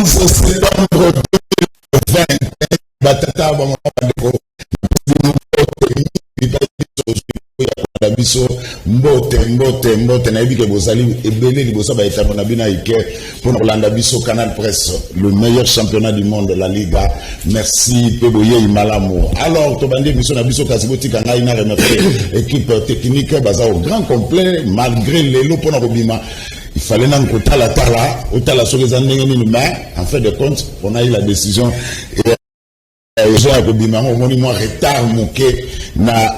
septembre 2020, Batata mbote na yebike bozali ebele libosa ba etano na bina ike pour Orlando Biso Canal Presse, le meilleur championnat du monde, la Liga. Merci Peboye Imalamu. Alors tobandi mission na biso kasiboti kanga ina remercier équipe technique baza au grand complet malgré lelo pour na robima. Il fallait n'en côté la tala, au tala sur les années mais en fait de compte on a eu la décision et j'ai un retard moqué na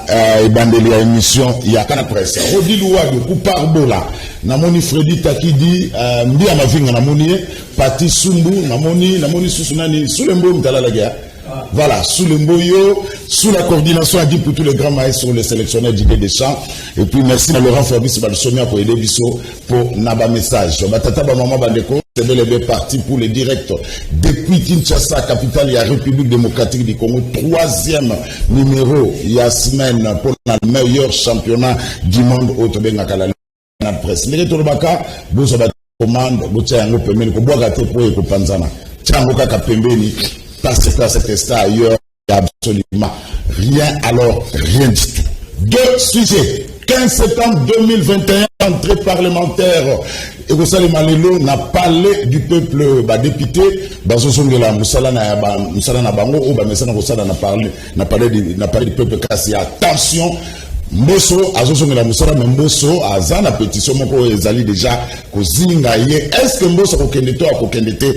bandeli ya émission ya Canal Presse. Rodiloua de Couparbola, namoni Freddy Takidi, Mbia Mavinga namoni, Pati Sumbu, namoni Susunani, Soulembo Mtala la guerre. Voilà, sous le Mboyo, sous la coordination à pour tous les grands maestros, les sélectionneurs d'idées des champs. Et puis merci à Laurent Fabrice Balsomia pour aider Bisso pour Naba Message. Batata Maman Bandeko, c'est de parti pour les directs. Depuis Kinshasa, capitale, il y a République démocratique du Congo, 3e numéro, il y a semaine pour le meilleur championnat du monde au Tobenakala Presse. Les Tolobaka, vous avez commande, vous avez un peu de temps, vous avez un peu de temps, parce que cet stade ailleurs, il n'y a absolument rien, alors rien du tout. Deux sujets. 15 septembre 2021, entrée parlementaire. Et vous savez, Malelo n'a parlé du peuple député. Bazosongela Moussala na Bango, ou Bamesana Moussala n'a parlé du peuple cassé. Attention, Mbosso, Azosongela Moussala, mais Mbosso, Azana pétition, mon ezali déjà, Kozingaye. Est-ce que Mbosso a kokendete ou a kokendete?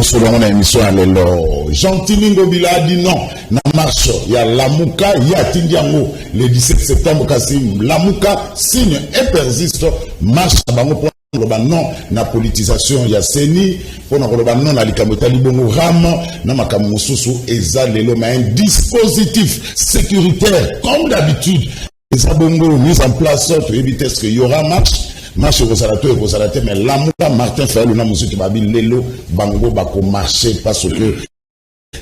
Selon émission à l'élo. Gentili Ngobila a dit non. Na marche, il y a Lamouka, il y a Tindiango. Le 17 septembre, Kassim, Lamouka signe et persiste. Marche à Bango pour le non, na politisation, il y a Seni. Pour le non, na Likamota Libongo Ram, na Makamousou, Eza Lelo, mais un dispositif sécuritaire, comme d'habitude. Eza Bongo, mise en place, pour éviter ce qu'il y aura marche. Marche Rosalato, mais Lamouka, Martin Fayou, na Moussou Babi, Lelo, Bango, Bako marcher parce que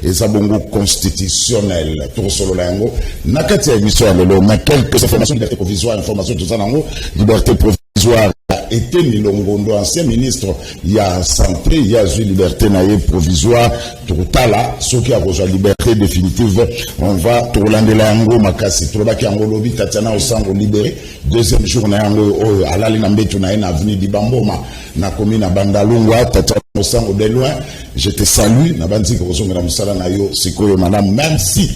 les abongo constitutionnels, tout solo lango, nakati émission à Lelo, mais quelques informations, liberté provisoire, information tout ça lango, liberté provisoire, a été Nilongondo, ancien ministre, il y a santé, il y a une liberté naïe provisoire, tout là, ce qui a rejoint liberté définitive, on va tout l'ango, makasi, tout le baki ango lobi, Tatiana au sango libéré, deuxième jour, na yango, à la linambetu na avenue d'Ibamboma, na commune à Bandalungwa, Tatiana au sango de loin, je te salue, na bandi ko zonga na musala na yo, sikoyo madame, même si,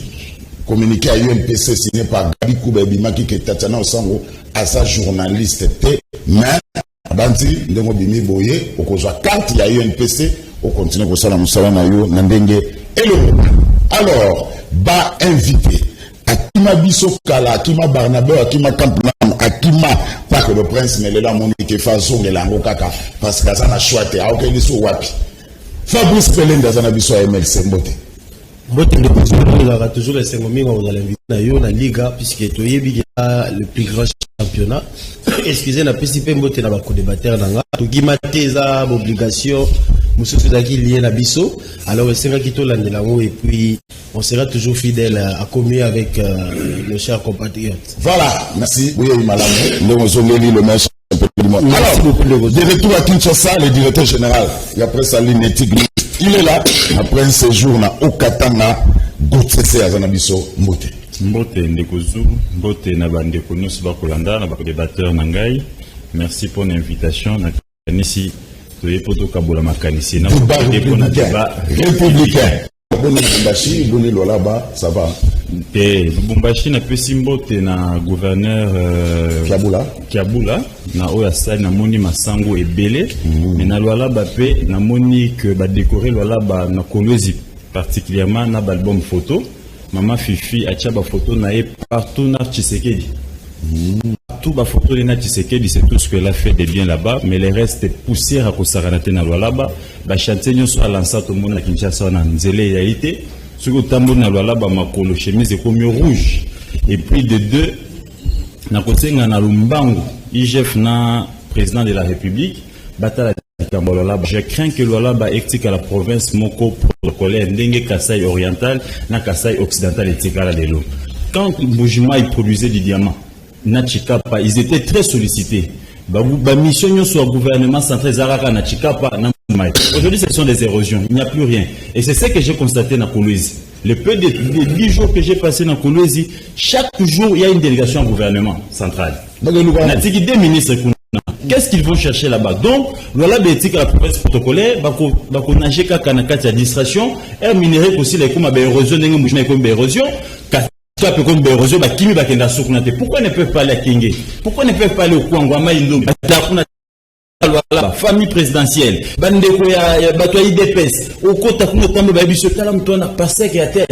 communiqué à UNPC signé par Gabi Koubebima qui est Tatiana au sango, à sa journaliste, mais, Banti, ndemo bimi boye, okozwa carte il y a eu NPC, on continue comme ça la musala na yo, nandenge, hello. Alors, ba invité, Akima Biso Kala, Akima Barnabé, Akima Campnam, Akima, pas que le prince, mais là, Monique Faso, Ngelango Kaka, parce que ça n'a choisi, à aucun nisso wapi. Fabrice Pelin, dans un abisso à MLC, Mbote. Mbote, il y aura toujours les 5 000, on a l'invité dans la Liga, puisque tu es le plus grand championnat. Excusez la PCP Mbote na bako débatteur nanga to gimateza obligation monsieur Sudaki lié na biso alors c'est vrai qu'il to landela et puis on sera toujours fidèle à communier avec nos chers compatriotes. Voilà, merci. Oui, madame. Le Zongeli le meilleur champion du monde. Alors, de retour à Kinshasa, le directeur général, et après ça l'inétique, il est là après un séjour na Okatanga Gotsese Azanabiso Mbote. Mbote Ndekozu, Mbote Nabandeko Nyos Bakolanda, Nabako débatteur Nangai. Merci pour l'invitation. Ici, tu es pour tout Kaboula Makanisi. Débat républicain. Lubumbashi, Boni Lolaba, ça va. Lubumbashi n'a pas si Mbote na gouverneur Kiabula, na Oyasai na Moni Masango et Belé. Mais na Lolaba pe na Moni que ba décorer Lolaba na Kolwezi particulièrement na album photo. Maman Fifi a tchaba photo nae partout na Tshisekedi. Tout ba photo de na Tshisekedi, c'est tout ce qu'elle a fait de bien là-bas, mais le reste poussière à Kosaranate na là-bas. Ba chanter sur l'ansa tout le monde na Kinshasa na Nzele yaité. Ce que tambo na là-bas makolo chemise comme rouge. Et puis de deux na kosenga na Lumbango, IGF na président de la République, batala. Je crains que Lolaba explique à la province Moko protocolaire Ndenge Kassai oriental, na Kassai occidental et Tikala de l'eau. Quand Boujima il produisait du diamant, na Chikapa, ils étaient très sollicités. Ba mission sur le gouvernement central Zaraka na Chikapa na Mbuji-Mayi. Aujourd'hui, ce sont des érosions. Il n'y a plus rien. Et c'est ce que j'ai constaté dans Kolwezi. Le peu de 10 jours que j'ai passé dans Kolwezi, chaque jour, il y a une délégation au gouvernement central. On a dit des ministres. Qu'est-ce qu'ils vont chercher là-bas? Donc, voilà, la promesse protocolaire, on a géré la administration, et minerai aussi les comme érosion, comme érosion, pourquoi ne peuvent pas aller à Kingé? Pourquoi ne peuvent pas aller au Kouangwama Indombi? La famille présidentielle, bandeko ya bato ya IDPS, au côté de notre baby ce cas là, on a passé qu'il y a tel,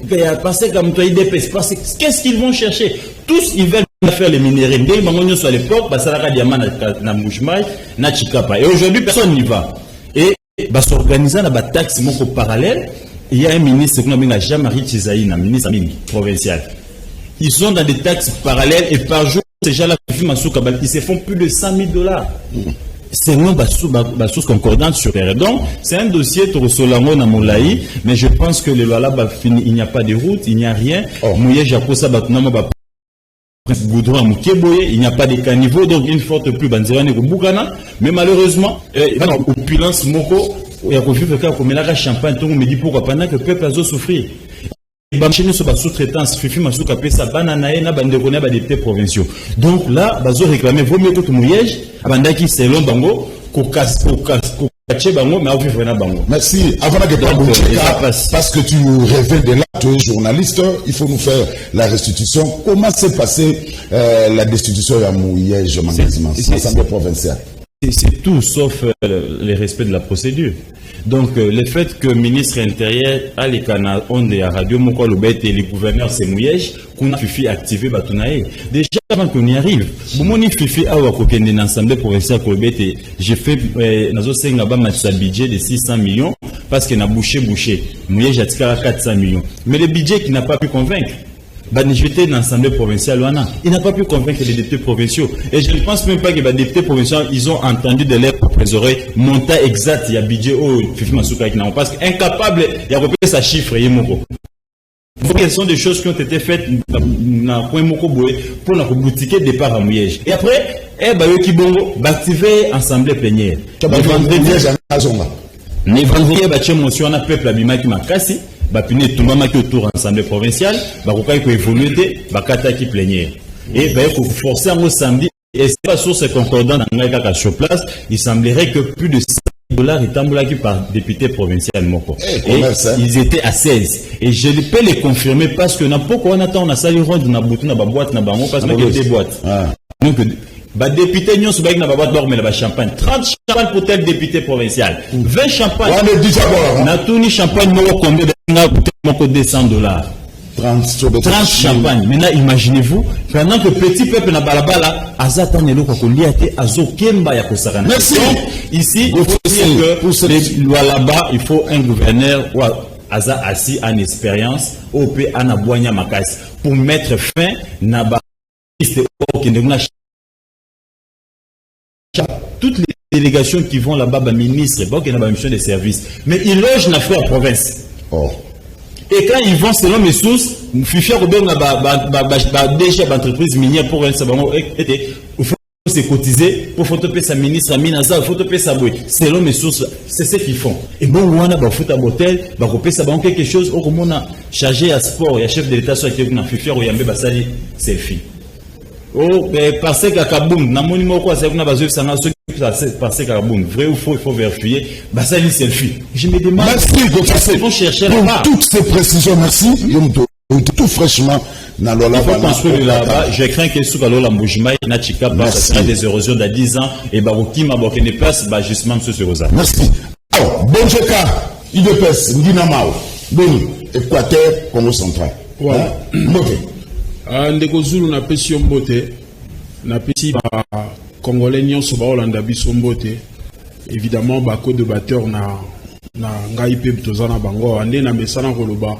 qu'il y a passé comme toi IDPS, parce que qu'est-ce qu'ils vont chercher? Tous ils veulent faire les minéraux. Dès qu'ils sont à l'époque, ça la diamant na Mbuji-Mayi, na Chikapa. Et aujourd'hui personne n'y va. Et s'organiser dans la taxe moko parallèle, il y a un ministre qu'on a Jean-Marie Chizaï, un ministre provincial. Ils sont dans des taxes parallèles et par jour ces gens-là ils se font plus de $100,000. C'est non source concordante sur terre. Donc, c'est un dossier Torosolango na Moulaï, mais je pense que les lois là, il n'y a pas de route, il n'y a rien. Il n'y a pas de caniveau, donc une forte pluie, mais malheureusement, opulence moko, il y a comme la champagne, tout le monde me dit pourquoi pendant que le peuple a souffert. Banchini sur la sous-traitance, Fifi Masuka Pesa, Bananae, na Bandekone, députés provinciaux. Donc là, Bazo réclamait, vaut mieux que tout mouillage, Abandaki, c'est long bango, Merci. Avant que parce que tu révèles de là, tu es journaliste, il faut nous faire la restitution. Comment s'est passée la destitution à Mouyège, l'Assemblée provinciale? C'est tout sauf le respect de la procédure. Donc, le fait que le ministre intérieur a les canaux onde à radio, et les gouverneurs c'est Mouyège, qu'on a Fifi activé Batunae. Déjà, avant qu'on y arrive, Boumoni Fifi a wakokende dans l'Assemblée provinciale Kolbete, j'ai fait, nazo sengaba match budget de 600 millions, parce qu'il a bouché. Mouyège a tiré 400 millions. Mais le budget qui n'a pas pu convaincre. J'étais dans l'Assemblée provinciale, il n'a pas pu convaincre les députés provinciaux. Et je ne pense même pas que les députés provinciaux, ils ont entendu de leur propres oreilles montant exact, il y a budget au Fifi Masuka qui n'a pas, parce qu'incapable, il y a repéré sa chiffre, ce sont des choses qui ont été faites pour la boutiquer départ à Mouyège. Et après, activer l'Assemblée plénière. Les vendredis, on a peuple abîmé qui m'a cassé. Bapine tout le monde qui autour de l'Assemblée provinciale, il faut évoluer, qui plénière. Et il faut forcer un samedi. Et c'est pas source concordante sur place. Il semblerait que plus de $100 étaient emballés par député provincial Moko. Et ils étaient à 16. Et je peux les confirmer parce que pourquoi on attend, on a sali ronde, on a bouton, on a boîte, on a bango, parce qu'il y a des boîtes. Donc, député, nous sommes avec la champagne. 30 champagne pour tel député provincial. 20 champagne. On a tout ni champagne, combien de $200. 30 champagne. Maintenant, imaginez-vous, pendant que petit peuple na balabala, azatan elo ko liate azo kemba ya kosakana. Merci. Ici, il faut dire que pour les lois là-bas, il faut un gouverneur ou aza assis en expérience, OP anaboanya makasi pour mettre fin na ba toutes les délégations qui vont là-bas, ministre, il y a une mission de service, mais ils logent dans la province. Et quand ils vont, selon mes sources, Fifi Robert n'a déjà d'entreprise minière pour un sabon, il faut se cotiser pour photoper sa ministre, il faut photoper sa boîte. Selon mes sources, c'est ce qu'ils font. Et bon, on a fait un hôtel, on a quelque chose, on a chargé à sport, il y a chef de l'État sur qui a Fifi Royambe Basali, selfie. Parce que Kaboum, na monimo quoi, c'est qu'on a besoin de ça, parce que Kaboum, vrai ou faux, il faut vérifier. Ça dit selfie. Je me demande. Merci, ils vont chercher pour toutes ces précisions, merci. Tout fraîchement, dans l'Ola. Il faut construire là-bas. Je crains que sous l'Ola Mbuji-Mayi, na Chikapa, ça sera des érosions de 10 ans, et Baroki, Mabokene place, justement, M. Rosa. Merci. Alors, Bonjeka, IDPS, Ndinamao, Beni, Équateur, Congo central. Voilà. Ndeko Zulu na pesi mbote na pesi ba congolais nyonso ba Holanda biso mbote évidemment ba co-débatteur na ngai pe tozana bango ande na mesana koloba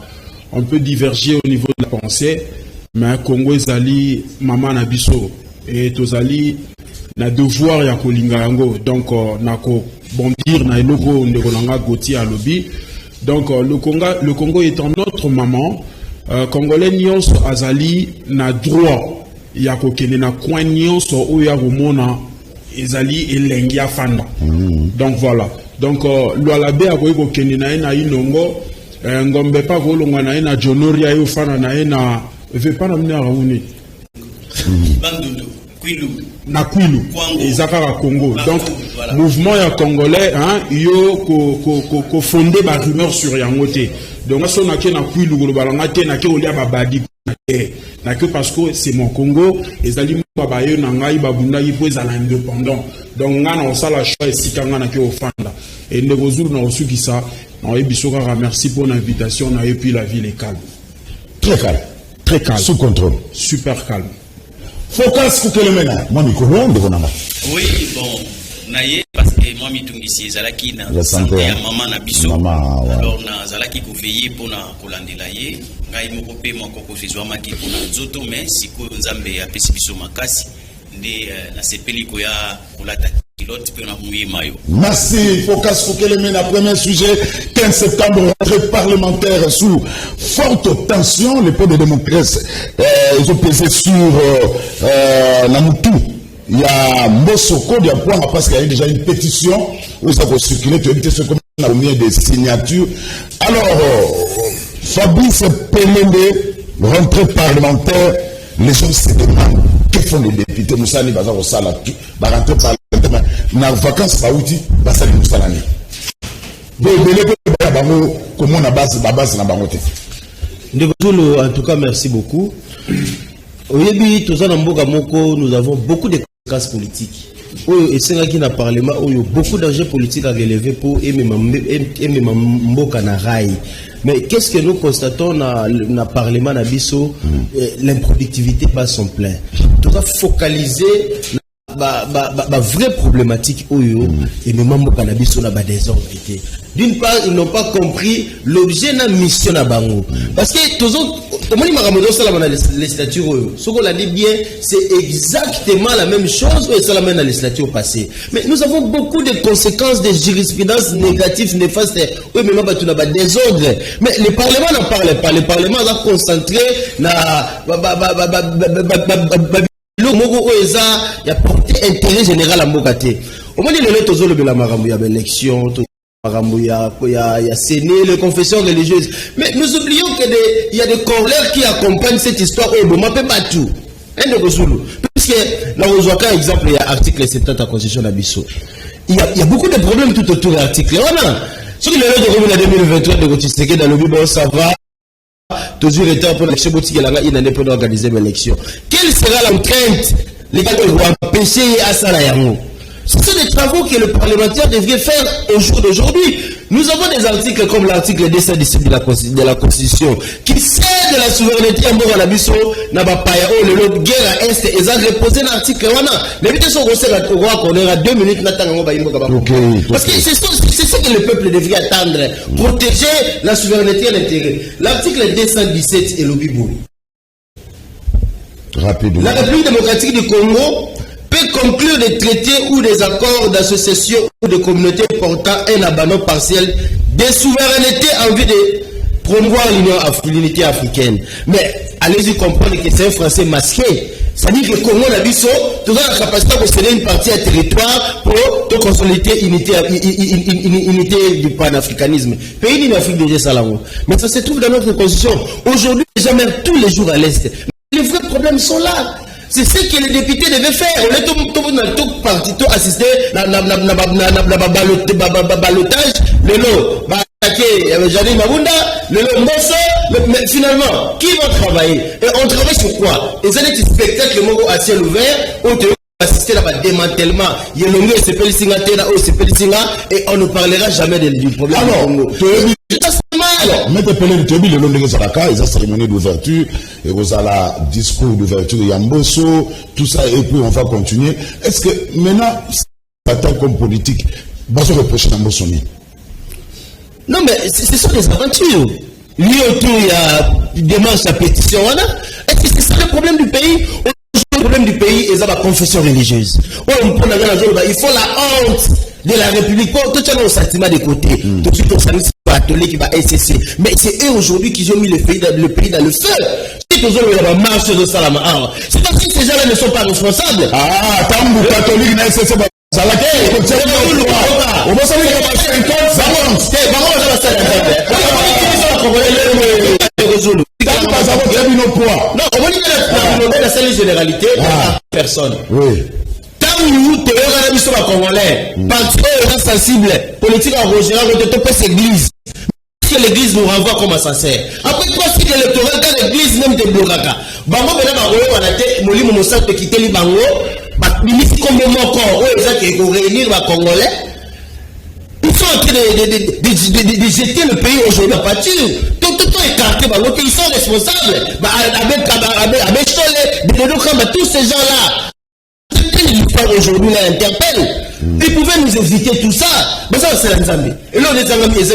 on peut diverger au niveau de la pensée mais Congo ezali mama na biso et tozali na devoir ya kolinga yango donc na ko bondir na eloko ndeko nanga Gauthier alobi donc le Congo étant notre maman. Congolais nyonso azali na droit ya kokende na coin nyonso oyo ya komona ezali elengi afanda. Donc voilà. Donc Lualabe a ko kendi na ina inongo ngombe pa ko longwa na ina Jonoria yo fana na ina ve pas na mna rauni Bandundu Kwilu na Kwilu ezaka Congo. Donc voilà. Mouvement ya congolais hein yo ko fondé ba rumeur sur yangote. Donc so na ke na Kwilu ko balanga te na ke olia ba badi na que parce que c'est mon Congo ezali ba yo na ngai ba bunda yi po ezala indépendant. Donc ngana on sala choix ici quand ngana ke ofanda et ndeko zulu na osuki ça na ebisoka merci pour l'invitation na et puis la ville est calme. Très calme. Très calme. Sous contrôle. Super calme. Focus Kukelemena, moi micro de Bonama. Oui, bon, naïe parce que moi mitungisi zalaki na santé ya maman na biso. Maman, ouais. Alors na zalaki ko veiller pour na kolandela ye, ngai moko pe moko ko fizwa maki pour na nzoto mais siko nzambe ya pesi biso makasi nde na sepeli ko ya kolata pilote pe na muye mayo. Merci Focus Kukelemena, premier sujet 15 septembre rentrée parlementaire sous forte tension, les pots de démocratie ils ont pesé sur Namoutou. Il y a Mosoko, il y a point parce qu'il y a déjà une pétition où ça va circuler, tu as dit ce qu'on a mis des signatures. Alors, Fabrice Pelende, rentrée parlementaire, les gens se demandent que font les députés Moussani Bazar au Sala, rentrée parlementaire, dans les vacances, Baouti, Basali Moussalani. Comment on a base na bangote. En tout cas, merci beaucoup. Au début, nous avons beaucoup de conséquences politiques. Et c'est là qu'il y a un parlement où il y a beaucoup d'enjeux politiques à relever pour aimer Mboka na rail. Mais qu'est-ce que nous constatons dans le parlement d'Abisso? L'improductivité bat son plein. Tout ça focalisé la vraie problématique où et même Mboka na Bisso na désordre. D'une part, ils n'ont pas compris l'objet de la mission à Bango. Parce que toujours, comment la législature, ce qu'on a dit bien, c'est exactement la même chose que ça la même dans la législature passée. Mais nous avons beaucoup de conséquences de jurisprudence négatives, néfastes. Oui, mais nous avons des désordres. Mais le Parlement n'en parle pas. Le Parlement a concentré na il y a porté intérêt général à Mbokate. Au moins, il y a l'élection. Il y a Séné, les confessions religieuses. Mais nous oublions qu'il y a des corollaires qui accompagnent cette histoire. Puisque, là, on voit qu'un exemple, il y a l'article 70 de la Constitution d'Abisso. Il y a beaucoup de problèmes tout autour de l'article. Voilà. Ce qui est le 2023 de Gauthier dans le Bible, ça va. Toujours été pour l'élection, il n'a pas organiser l'élection. Quelle sera l'entrainte légale pour empêcher à Salayango? Ce sont des travaux que le parlementaire devrait faire au jour d'aujourd'hui. Nous avons des articles comme l'article 217 de la Constitution qui cède la souveraineté à Mbokanabiso, Nabapaya, le guerre à Est, et ça reposé dans l'article 1. L'éviter son conseil au roi qu'on aura 2 minutes. Parce que c'est ce que le peuple devrait attendre. Protéger la souveraineté à l'intérieur. L'article 217 est le Bibou. Rapidement. La République démocratique du Congo peut conclure des traités ou des accords d'association ou de communauté portant un abandon partiel des souverainetés en vue de promouvoir l'unité africaine. Mais allez-y comprendre que c'est un français masqué. C'est-à-dire que le Congo n'a pas la capacité de céder une partie à territoire pour consolider l'unité du panafricanisme. Pays d'Afrique de Salamo. Mais ça se trouve dans notre constitution. Aujourd'hui, les gens meurent tous les jours à l'Est. Les vrais problèmes sont là. C'est ce que les députés devaient faire. On est tout parti, tout assisté à balotage. Le lot, Jani Mabunda, le lot Mbosso. Mais finalement, qui va travailler? Et on travaille sur quoi? Les années de spectacle, le à ciel ouvert, on te assister à démantèlement. Il y a l'ongé, c'est Pélissinga, et on ne parlera jamais du problème. Alors, mais le Tobi, le long de Zaraka, ils ont cérémonie d'ouverture, et vous avez la discours d'ouverture de Yamboso, tout ça, et puis on va continuer. Est-ce que maintenant, bataille comme politique, va se reprocher Yamboso? Non, mais ce sont des aventures. Lui autour, il y a démarche à pétition. Est-ce que c'est ça le problème du pays? Le problème du pays est la confession religieuse. Il faut la honte de la République. Tout le monde sentiment de côté. Tout de suite, on s'amuse catholique qui va SCC. Mais c'est eux aujourd'hui qui ont mis le pays dans le feu. Si tous autres la marche de Salama, c'est parce que ces gens-là ne sont pas responsables. Ah, tant que catholique n'a SCC, Ça l'a fait, on va savoir qu'il y a 50 généralité, personne. Oui. Tant nous théorisons sur la Congolais, parce que sensible, politique en Roger, on te l'église. Que l'église nous renvoie comme sincère. Après, parce que l'électoral, quand l'église même te bloque, bango maintenant on a été molimo mosa te quitter les bango, ministre comme mon corps, eux ils ont qui réunir les Congolais. Ils sont en train de jeter le pays aujourd'hui à partir. Tout écarté, ils sont responsables. Avec tous ces gens-là, aujourd'hui l'interpelle. Ils pouvaient nous éviter tout ça. Mais ça, c'est la Zambie. Et là, on est en train de dire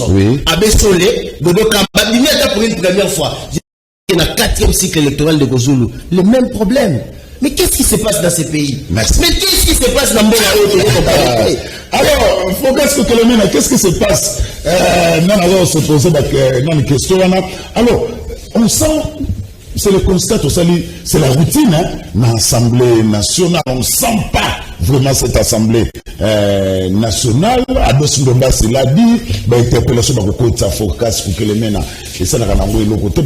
oui. Pour une première fois, dans le 4e cycle électoral de Gozulu, le même problème. Mais qu'est-ce qui se passe dans ces pays? Merci. Mais qu'est-ce qui se passe dans le monde? Alors, qu'est-ce qui se passe? Non, on se posait une question. Alors, on sent, c'est le constat, c'est la routine, hein, dans l'Assemblée nationale. On ne sent pas vraiment cette Assemblée nationale. Ados Ndomba, c'est l'a dit, interpellation dans le côté de Focas, pour que les mena, et ça n'a rien à voir, le côté,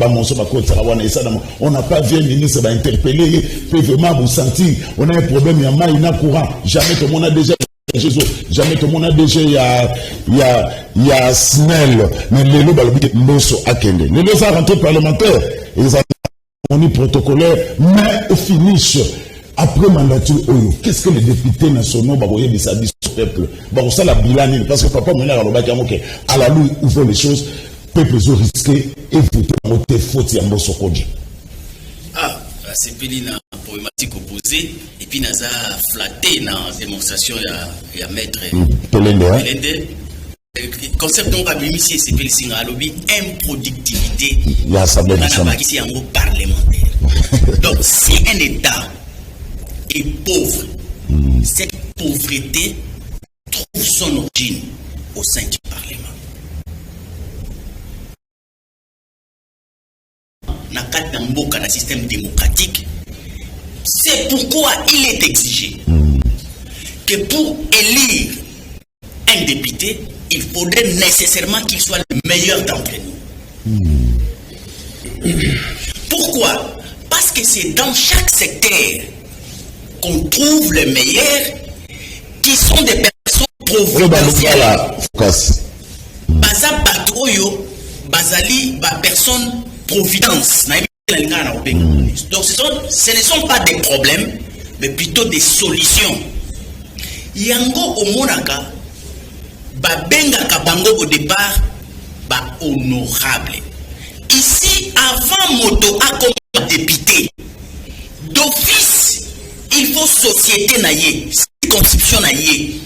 on n'a pas vu un ministre interpeller, peut vraiment vous sentir, on a un problème, il y a mal, il y a courant, jamais tout le monde a déjà. Jamais tout le monde a déjà, il y a SNEL, mais les lots sont akende. Les lots sont rentrés parlementaires, ils ont protocolaire, mais au finish, après mandature, qu'est-ce que les députés nationaux vont dire au peuple? Bon, ça la bilan, parce que papa m'a dit à la loupe, ouvrent les choses, peuple ont risqué et voter faute à Mbosokoji. Ah, c'est une problématique opposée, et puis nous avons flatté dans la démonstration de maître Pelende. Concept donc ici, c'est le lobby improductivité dans l'Assemblée parlementaire. Donc, si un État est pauvre, cette pauvreté trouve son origine au sein du Parlement. Dans le système démocratique, c'est pourquoi il est exigé que pour élire un député, il faudrait nécessairement qu'il soit le meilleur d'entre nous. Pourquoi? Parce que c'est dans chaque secteur qu'on trouve les meilleurs qui sont des personnes providentielles. Baza Batroyo, Bazali, personne providence. Donc ce ne sont pas des problèmes, mais plutôt des solutions. Yango Omonaka, Babenga Kabango au départ, honorable. Ici, avant Moto a comme député, d'office, il faut société naïe, constitution naïe.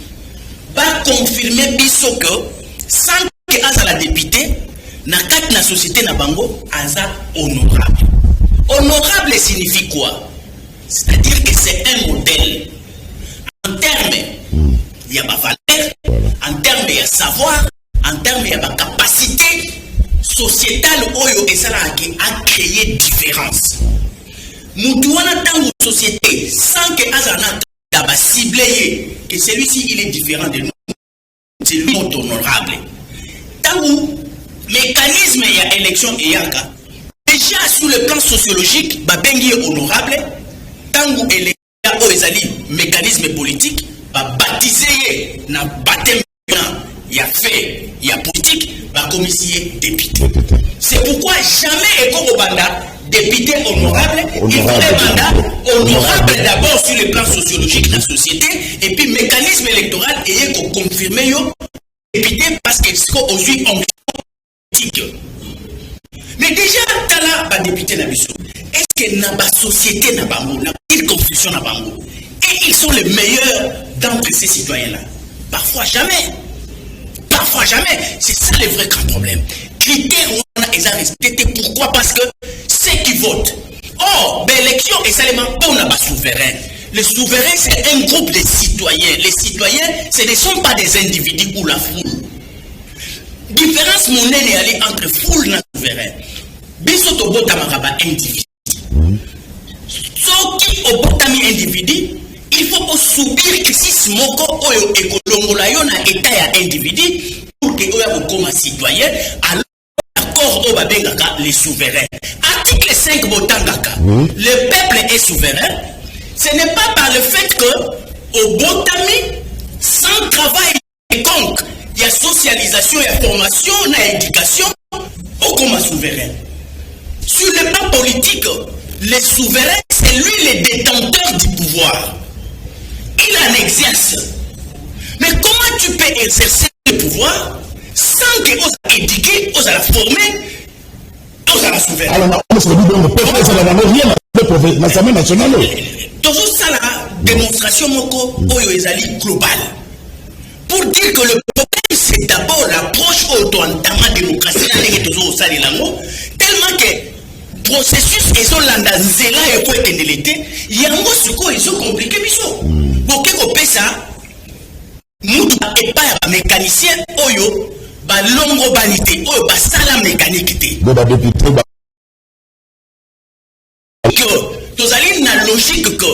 Confirmer biso que sans que à la députée, na la société na bango aza honorable. Honorable signifie quoi? C'est-à-dire que c'est un modèle. En termes, il y a ma valeur, en termes, il y a savoir, en termes, il y a ma capacité sociétale et ça a créé différence. Moutouana dans une société, sans que Azana d'abord ciblé, que celui-ci il est différent de nous, c'est lui honorable. Tant où mécanisme il y a élection et yaka, déjà sur le plan sociologique, Babengi est honorable, tant où il y a mécanisme politique, baptisé, na baptême, il y a fait, il y a politique, commissaire député. C'est pourquoi jamais Eko Banda, député honorable, il faut des mandats honorables d'abord sur le plan sociologique de la société, et puis mécanisme électoral et confirmer yo député parce que c'est aujourd'hui en politique. Mais déjà, t'as là, député Nabiso, est-ce que la société n'a pas une confusion n'a pas et ils sont les meilleurs d'entre ces citoyens-là? Parfois jamais. Parfois jamais. C'est ça le vrai grand problème. Critères on a respecté. Pourquoi? Parce que ceux qui votent. Oh, l'élection est seulement pour le souverain. Le souverain, c'est un groupe de citoyens. Les citoyens, ce ne sont pas des individus ou la foule. Différence monnaie est allée entre foule et souverain. Bisoto botamakaba individu. Ce qui au botami individu, il faut que subir crisis moko oyo ekolongola yo na état ya individu pour que oyo comme citoyen alors accord au babengaka les souverains. Article 5 botangaka. Le peuple est souverain. Ce n'est pas par le fait que au botami sans travail quelconque, il y a socialisation, il y a formation, il y a éducation, au comme souverain. Sur le plan politique, les souverains, c'est lui le détenteur du pouvoir. Il en exerce. Mais comment tu peux exercer le pouvoir sans que vous éduquer, vous la former, vous la souverain? Alors, l'Assemblée nationale. Toujours ça, la démonstration moko oyo ezali globale. Pour dire que le problème, c'est d'abord l'approche auto-entama démocratie tellement que processus ils ont l'andazela et pour être l'été, il y a un mot sur quoi ils ont compliqué biso. Pour que vous ça, nous et pas mécanicien oyo ba longo banité oyo ba sala mécanique té. Nous allons dans la logique que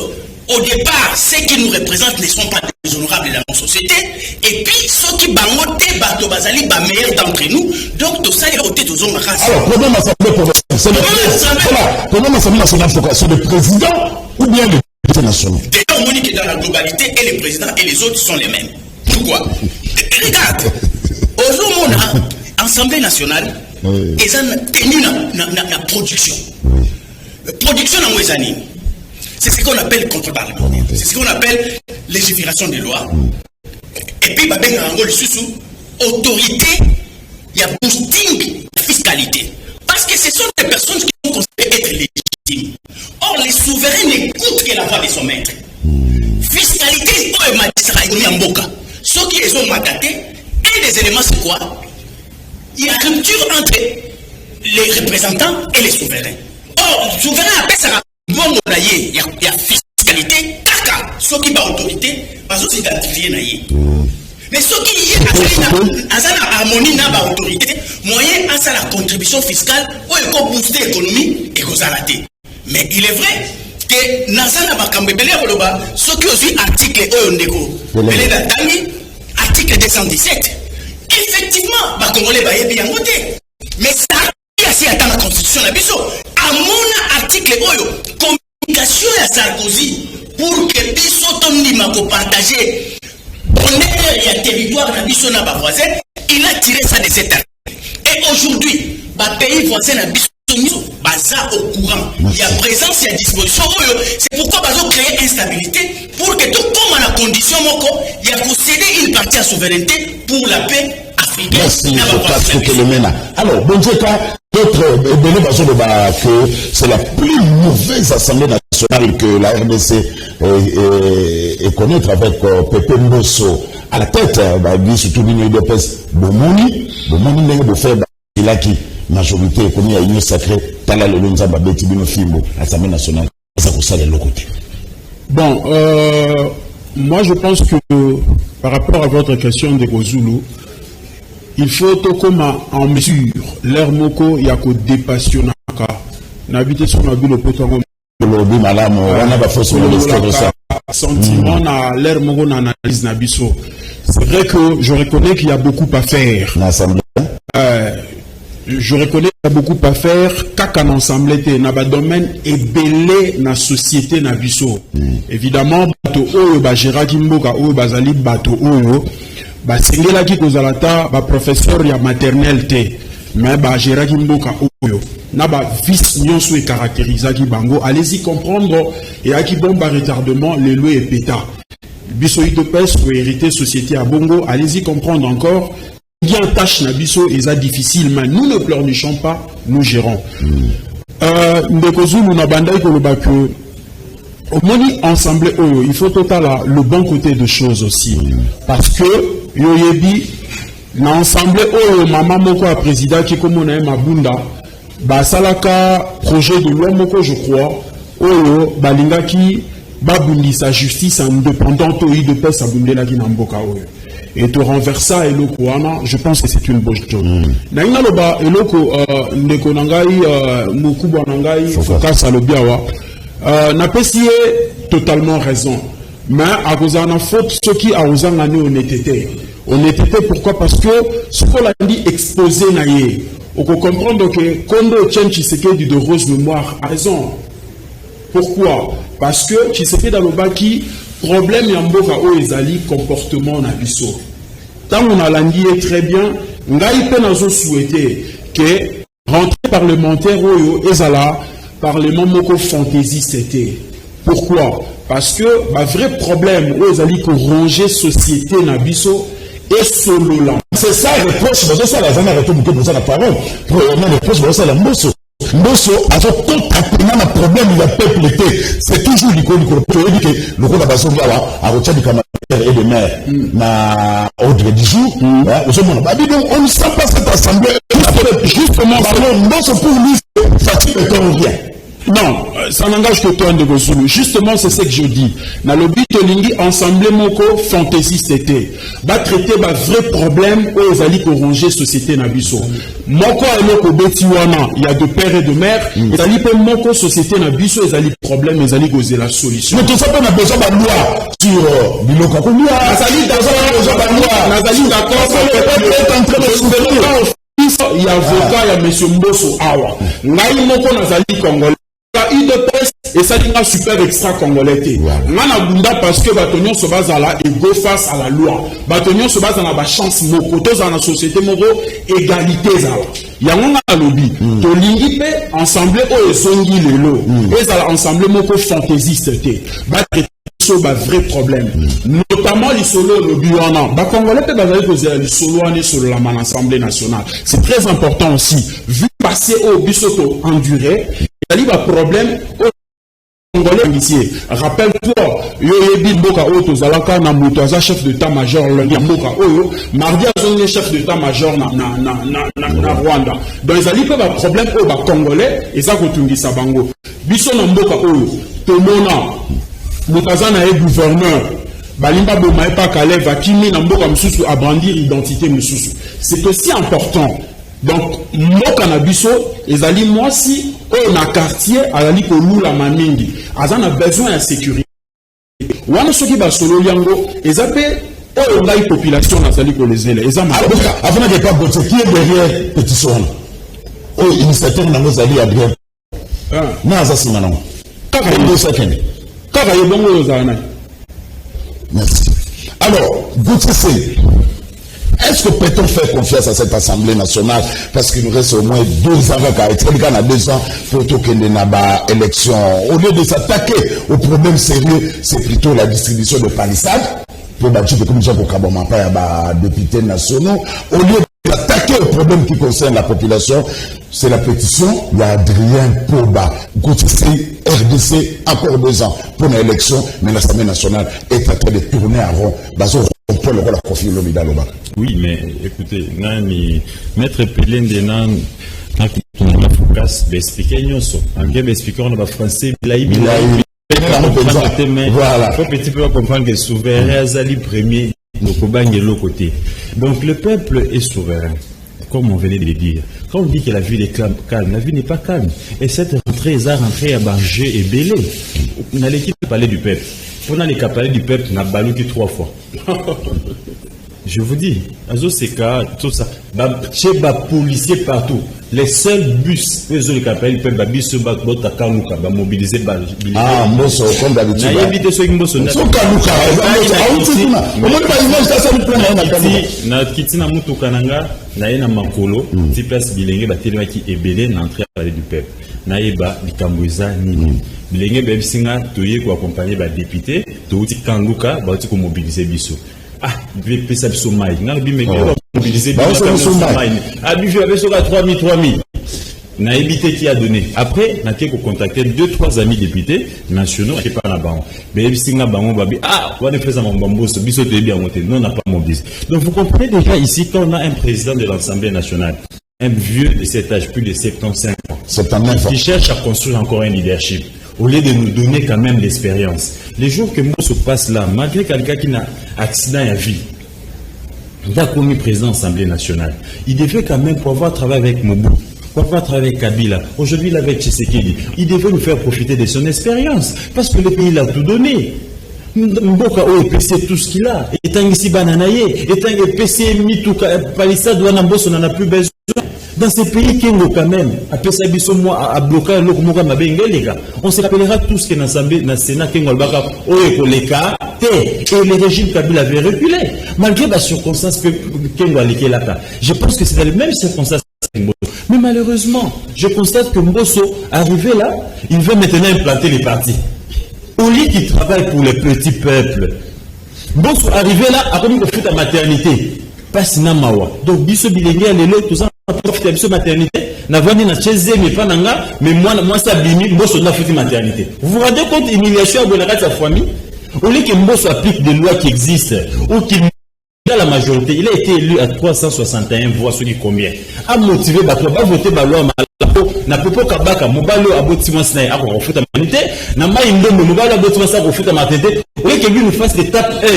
au départ, ceux qui nous représentent ne sont pas des honorables dans notre société, et puis ceux qui bangotent, bazali ba meilleurs d'entre nous, donc tout ça est au tête aux hommes. Alors, problème c'est l'Assemblée nationale, c'est le président ou bien le député national? D'ailleurs, on dit que dans la globalité, et le président et les autres sont les mêmes. Pourquoi? Regarde, aujourd'hui, on a Assemblée nationale, ils ont tenu la production. Production en Ouézani, c'est ce qu'on appelle contrôle parlementaire, c'est ce qu'on appelle légifération des lois. Et puis, autorité, il y a boosting de fiscalité. Parce que ce sont des personnes qui sont considérées être légitimes. Or, les souverains n'écoutent que la voix de son maître. Fiscalité, ceux qui ont mataté, et les éléments, c'est quoi? Il y a une rupture entre les représentants et les souverains. Or, le souverain appelle ça bon, il y a fiscalité, caca, ceux qui ont autorité, parce que c'est d'identifier naïe. Mais ceux qui ont harmonie dans l'autorité, moyen à ça la contribution fiscale, où il faut booster l'économie et qu'on a raté. Mais il est vrai que Nazana Bakambebele, ceux qui ont aussi article Oyondeko, article 217, effectivement, Bakongolais va y bien voter. Mais ça, il y a dans la constitution de Bisso. À mon article Oyo, communication à Sarkozy pour que Bisso Tondima ko partager bonheur et territoire de Bisso na voisin, il a tiré ça de cet article. Et aujourd'hui, les pays voisins na Bisso baza au courant. Il y a présence, il y a disposition. C'est pourquoi bazo créer instabilité pour que tout comme à la condition moko, il y a céder une partie à souveraineté pour la paix africaine. Merci, alors, bon Dieu, d'autres que c'est la plus mauvaise assemblée nationale que la RDC est connaître avec Pepe Mbosso à la tête, surtout l'Union Lopez Bomoni n'est faire il a qui majorité économique à l'Union sacrée, Tala le Lonzamba Betibino Fimbo, l'Assemblée nationale, ça pour ça de l'autre côté. Bon, moi je pense que par rapport à votre question de Gozulu, il faut tout comme en mesure l'air moko yako dépassionnaka n'habiter sur la ville au poton sentiment na l'air moko na analyse nabiso. C'est vrai que je reconnais qu'il y a beaucoup à faire. Je reconnais qu'il y a beaucoup à faire. Kaka na ensemble te na ba domaine et belé na société na biso. Évidemment bato oyo ba geraki mboka oyo bazali bato oyo ba singela ki kozalata ba professeur ya maternelle te mais ba geraki mboka oyo na ba vice nyonso e caractérisaki bango. Allez-y comprendre et aki bomba retardement les lois et péta biso itopes pour hériter société à bongo. Allez-y comprendre encore bien tâche na biso et ça difficile mais nous ne pleurnichons pas, nous gérons. Ndeko Zulu na bandai ko loba que au moni ensemble il faut total le bon côté de choses aussi parce que yoyebi na ensemble maman moko a président qui comme on a mabunda ba salaka projet de loi moko je crois balinga qui babundi sa justice indépendante de paix sa bundela ki na mboka et te renversa eloko wana, je pense que c'est une bonne chose. Naina loba eloko ndeko nangai mukubwa nangai focus alobiawa na pesié totalement raison. mais à cause de la faute, ceux qui ont honnêteté. Honnêteté, pourquoi? Parce que ce qu'on a dit exposé, on peut comprendre que Kondo Tchen Tshisekedi de Rose Mémoire a raison. Pourquoi? Parce que Tshisekedi dans le baki, problème yamboka o ezali comportement na biso. Tant on a l'andi très bien, ngai pe nazo souhaité que rentrée parlementaire oyo ezala parlement moko fantaisiste était. Pourquoi? Parce que le vrai problème o ezali ko ranger société na biso et solo là. C'est ça le reproche, mais ça la zone retour beaucoup de la parole. Premièrement le reproche c'est la Mbosso. Mbosso a fait tout un problème il a peuple était. C'est toujours l'icône que dit que le rôle de la base a retiré du camarade et de maire na ordre du jour. On ne sent pas cette assemblée. Justement, Mbosso pour lui, fatigue le temps rien. Non, ça n'engage que toi, Ndegozulu. Justement, c'est ce que je dis. Dans le but de l'Ingi, ensemble, moko, fantaisiste était. Va traiter un vrai problème où ils allaient corronger société Nabiso. Moko et moko betiwana, il y a de père et de mère. Ils allaient pas moko société Nabiso, ils allaient problème, ils allaient causer la solution. Mais tout ça, on a besoin de loi sur Biloko Koulia. Nazali d'accord, il y a avocat, il y a M. Mbosso Awa. Naï moko nazali congolais. Et ça dit super extra congolais. Nana bunda parce que Batonio se base à la et go face à la loi. Batonio se base à la chance moko. Tous dans la société moko égalité zala. Yangonga lobby. To lingi pe ensemble o ezongi lelo. Et ça ensemble moko fantaisiste te. Ba un vrai problème. Notamment les solos le Biwana. Ba congolais pe bazali poser les solos sur l'Assemblée nationale. C'est très important aussi. Vu passer au bisoto enduré. Il y a un problème au Congolais ici. Rappelle-toi, Yoyebi Boka Oto Zalaka na Moutaza chef d'état-major le Boka Oyo, mardi a son chef d'état-major na Rwanda. Donc ils allaient pas un problème au Congolais et ça continue ça bango. Biso na Boka Oyo, Tomona Moutaza na gouverneur. Balimba Bomae pa Kalev Akimi na Boka Msusu à brandir identité Msusu. C'est aussi important. Donc, mon cannabiso, les alliés, moi, si on a quartier, alali ko lula mamingi, azan a besoin de sécurité. Wana soki ba solo liango, ezapé, on a une population nazali ko les ailes. Avant de pas botter, qui est derrière pétition? Oh, initiateur n'a pas allé à bien. Non, ça c'est maintenant. Kaka yebo second. Kaka yebo ozana. Merci. Alors, Gauthier, est-ce que peut-on faire confiance à cette Assemblée nationale parce qu'il nous reste au moins 2 ans à 2 ans pour tourner la élection? Au lieu de s'attaquer au problème sérieux, c'est plutôt la distribution de palissades pour bâtir des commissions pour Kabomapa et députés nationaux. Au lieu de s'attaquer au problème qui concerne la population, c'est la pétition. Il y a Adrien Poba, RDC, encore 2 ans pour l'élection, mais l'Assemblée nationale est en train de tourner à rond. Oui, mais écoutez, Maître Pelé de Nan, expliquer on va français, il faut petit peu comprendre que le souverain Azali premier, de l'autre côté. Donc le peuple est souverain. Comme on venait de le dire, quand on dit que la ville est calme, la ville n'est pas calme. Et cette rentrée, ils ont rentré à Banger et Bélé. On a l'équipe parler du peuple. On a les parler du peuple, on a balouki 3 fois. Je vous dis, Azo Seka, tout ça, chez les policiers partout, les seuls bus, les autres qui le peuple, bus, mobiliser. Ah, Mosso, comme d'habitude. Il y a évité ceux qui m'ont sonné. Na kitina mutu kananga na yena makolo ti place bilenge batelema ki ebele na entrée à parler du peuple na yeba likamboza nini bilenge bebisinga toye ko accompagner ba député to uti kanguka ba uti ko mobiliser biso pesa biso mai na bi meko mobiliser biso mai abi je avais sur 3000 na évité qui a donné. Après, on a contacté 2-3 amis députés nationaux qui parlent à Bango. Mais singa Bango babi on va faire ça mon bamboso biso de bien monter. Non, on n'a pas mobilisé. Donc vous comprenez déjà ici quand on a un président de l'Assemblée nationale, un vieux de cet âge, plus de 75 ans, qui cherche à construire encore un leadership. Au lieu de nous donner quand même l'expérience. Les jours que moi se passe là, malgré quelqu'un qui n'a accident à vie, il a commis président de l'Assemblée nationale. Il devait quand même pouvoir travailler avec Mobutu. Pourquoi travailler avec Kabila? Aujourd'hui, il avait Tshisekedi. Il devait nous faire profiter de son expérience. Parce que le pays l'a tout donné. Mboka o EPC tout ce qu'il a. Etangisi bananaye, etang EPC mituka palissade wana mboso n'a plus besoin. Dans ces pays Kengo quand même, après ça biso moi a bloqué le Moka Mabenga les gars. On se rappellera tout ce que dans l'Assemblée, dans le Sénat Kengo Albaka, Oekoleka, et le régime Kabila avait reculé. Malgré la circonstance que Kengo a légué là. Je pense que c'est dans les mêmes circonstances. Mais malheureusement, je constate que Mbosso, arrivé là, il veut maintenant implanter les partis. Au lieu qu'il travaille pour les petits peuples. Mbosso, arrivé là, a commis au foot à maternité. Pas sinamawa. Donc, biso bilingue, les lots, tout ça, profiter de maternité. N'a pas na chaise, mais pas nanga, mais moi, ça bimi, Mbosso n'a foutu maternité. Vous vous rendez compte, humiliation à sa famille? Au lieu que Mbosso applique des lois qui existent, ou qu'il dans la majorité, il a été élu à 361 voix, ce qui combien a motivé, va voter la loi, n'a pas kabaka, mobalo a voté moi sna, a refoué ta maternité, n'a pas une bombe, mobalo a voté ça, refoué ta maternité, au lieu que lui nous fasse l'étape 1.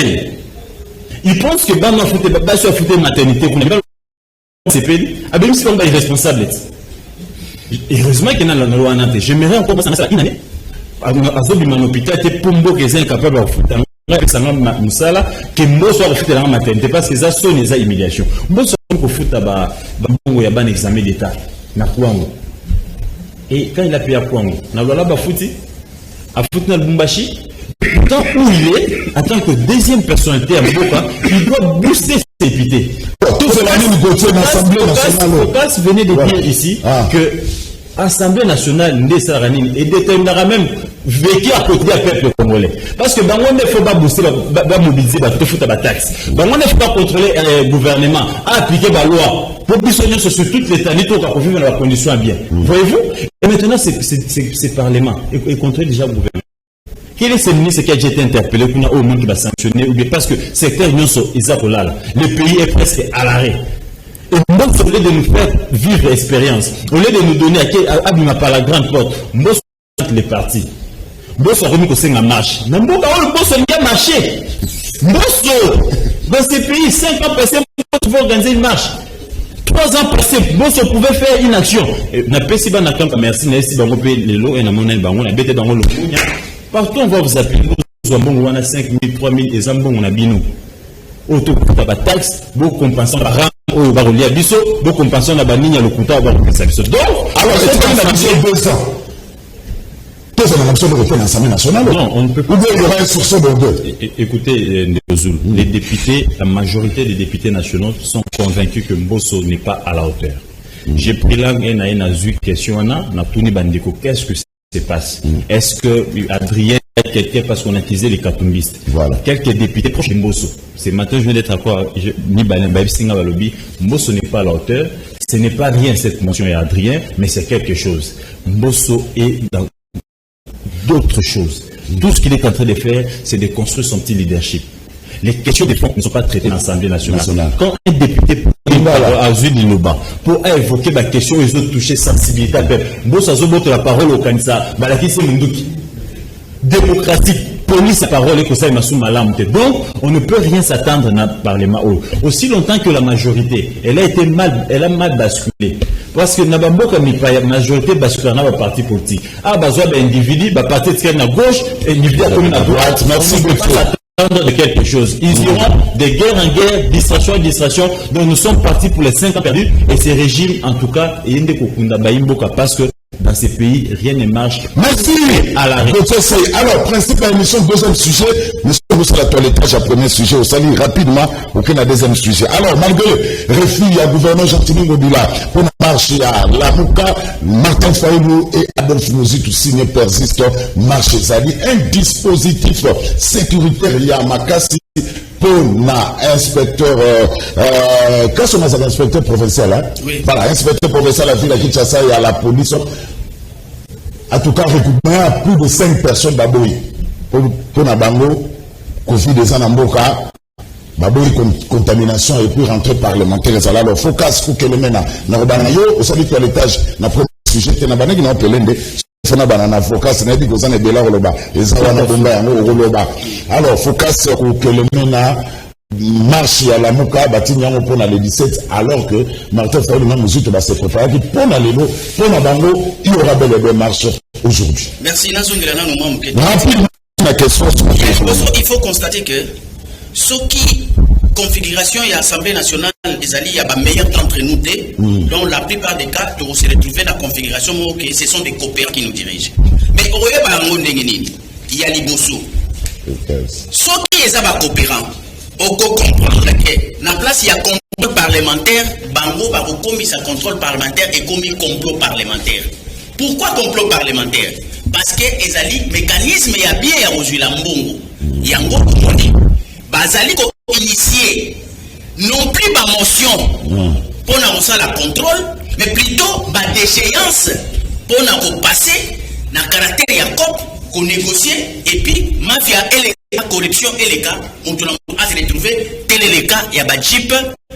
Il pense que Bama fouté, Baba soit fouté maternité, vous n'avez pas c'est pédé, ah ben c'est comme irresponsable. Heureusement qu'il y a la loi en Nantes, j'aimerais encore passer à une année, à l'hôpital, t'es pombo qui est incapable de foutre. Musala que Mbosso a refusé la maternité parce que ça sonne les humiliations. Mbosso a refusé un examen d'état na Kwango. Et quand il a payé à Kwango, na loi ba fouti a foutu na Lubumbashi. Pourtant où il est, en tant que deuxième personnalité à Mboka, il doit booster ses députés. Tout cela nous côté de l'Assemblée nationale. Ocas venait de dire ici que l'Assemblée nationale est déterminera même vécu à côté du peuple congolais. Parce que on ne faut pas booster, pas mobiliser, pas tout foutre la taxe. On ne faut pas contrôler le gouvernement, appliquer la loi pour bisonner sur toutes les années pour vivre dans la condition bien. Voyez-vous? Et maintenant, c'est Parlement et contrôler déjà le gouvernement. Quel est ce ministre qui a été interpellé pour au monde qui va sanctionner ou bien parce que certains unions sont Isakolala. Le pays est presque à l'arrêt. Et moi, au lieu de nous faire vivre l'expérience, au lieu de nous donner à Abima par la grande porte, moi, les partis. Mbosso a remis que c'est une marche. Mais Mbosso n'a pas marché. Mbosso, dans ces pays, 5 ans passés, Mbosso pouvait organiser une marche. 3 ans passés, Mbosso pouvait faire une action. Na pesi ba na kampa merci na esi bango pe lelo et na monnaie bango na bete bango le kunya. Partout on va vous appeler Mbosso bango wana 5 000, 3 000 et zambongo na bino. Auto kuta ba taxe, bo compensation ba ram o ba rolia biso, bo compensation na ba ninya le kuta ba compensation. Donc, alors c'est 2 ans. Non, on ne peut pas. Écoutez, les députés, la majorité des députés nationaux sont convaincus que Mbosso n'est pas à la hauteur. J'ai pris là une question, qu'est-ce que se passe? Est-ce que Adrien quelqu'un parce qu'on a utilisé les catumbistes? Voilà. Quelques députés proches de Mbosso. Ce matin, je viens d'être à quoi? Mbosso n'est pas à la hauteur. Ce n'est pas rien cette motion et Adrien, mais c'est quelque chose. Mbosso est dans d'autres choses. Tout ce qu'il est en train de faire, c'est de construire son petit leadership. Les questions de fond ne sont pas traitées dans l'Assemblée nationale. Quand un député pour évoquer la question, ils ont touché sensibilité à peuple. Mbosso a la parole au Kanisa, démocratique, police la parole et que ça est malam. Donc, on ne peut rien s'attendre dans le Parlement. Aussi longtemps que la majorité, elle a mal basculé. Parce que la majorité bascule dans le parti politique. Ah, besoin d'individus, bah parti de la gauche, et individu à droite. Merci beaucoup. De quelque chose. Ils iront de guerre en guerre, distraction en distraction. Donc nous sommes partis pour les 5 ans perdus. Et ces régimes, en tout cas, parce que dans ces pays, rien ne marche. Merci. Alors, principale émission, deuxième sujet. Monsieur, vous sur la toilettage à premier sujet. Au salut rapidement, aucun deuxième sujet. Alors, malgré le refus, il y a gouverneur Jean-Tini Mobila pour marcher à Lamouka, Martin Fayoulou et Adolphe Mouzitou signé persiste marche Zali. Un dispositif sécuritaire lié à Makassi. Pour l'inspecteur, quand on a l'inspecteur provincial, hein? Oui. Voilà, inspecteur provincial à la ville de Kinshasa et à la police, en tout cas, recoupé à plus de 5 personnes d'Aboui. Pour Nabango, Kofi des Anamboka, Baboui contamination et puis rentrée parlementaire. Alors, il faut que le mena, Narobanayo, au salut de l'étage, n'a pas de sujet, n'a pas de fona banana focus na biko zane bela roloba ezawana bomba yango roloba alors focus que le mena marche à la Mouka bati nyango pona le 17 alors que Martin Fayoulou na Mouzitou va se préparer pona lelo pona bango il y aura belle marche aujourd'hui. Merci Nazongela na no rapidement Ma question, il faut constater que ce qui configuration et l'Assemblée nationale des alliés, il y a meilleur d'entre nous deux, dont la plupart des cas, on se retrouve dans la configuration où ce sont des coopérants qui nous dirigent. Mais il y a Liboso. Ceux qui sont coopérants, on peut comprendre que dans la place, il y a contrôle parlementaire, Bango va commis sa contrôle parlementaire et commis complot parlementaire. Pourquoi complot parlementaire? Parce que les alliés, mécanisme, il y a bien aujourd'hui la mbongo. Il y a un gros commandé. Bazali ko initié non plus ma motion pour nous la contrôle, mais plutôt ma déchéance pour nous passer dans le caractère ya COP qu'on négocie et puis mafia et la corruption et les cas on a se retrouvé tel est le cas il y a ba jeep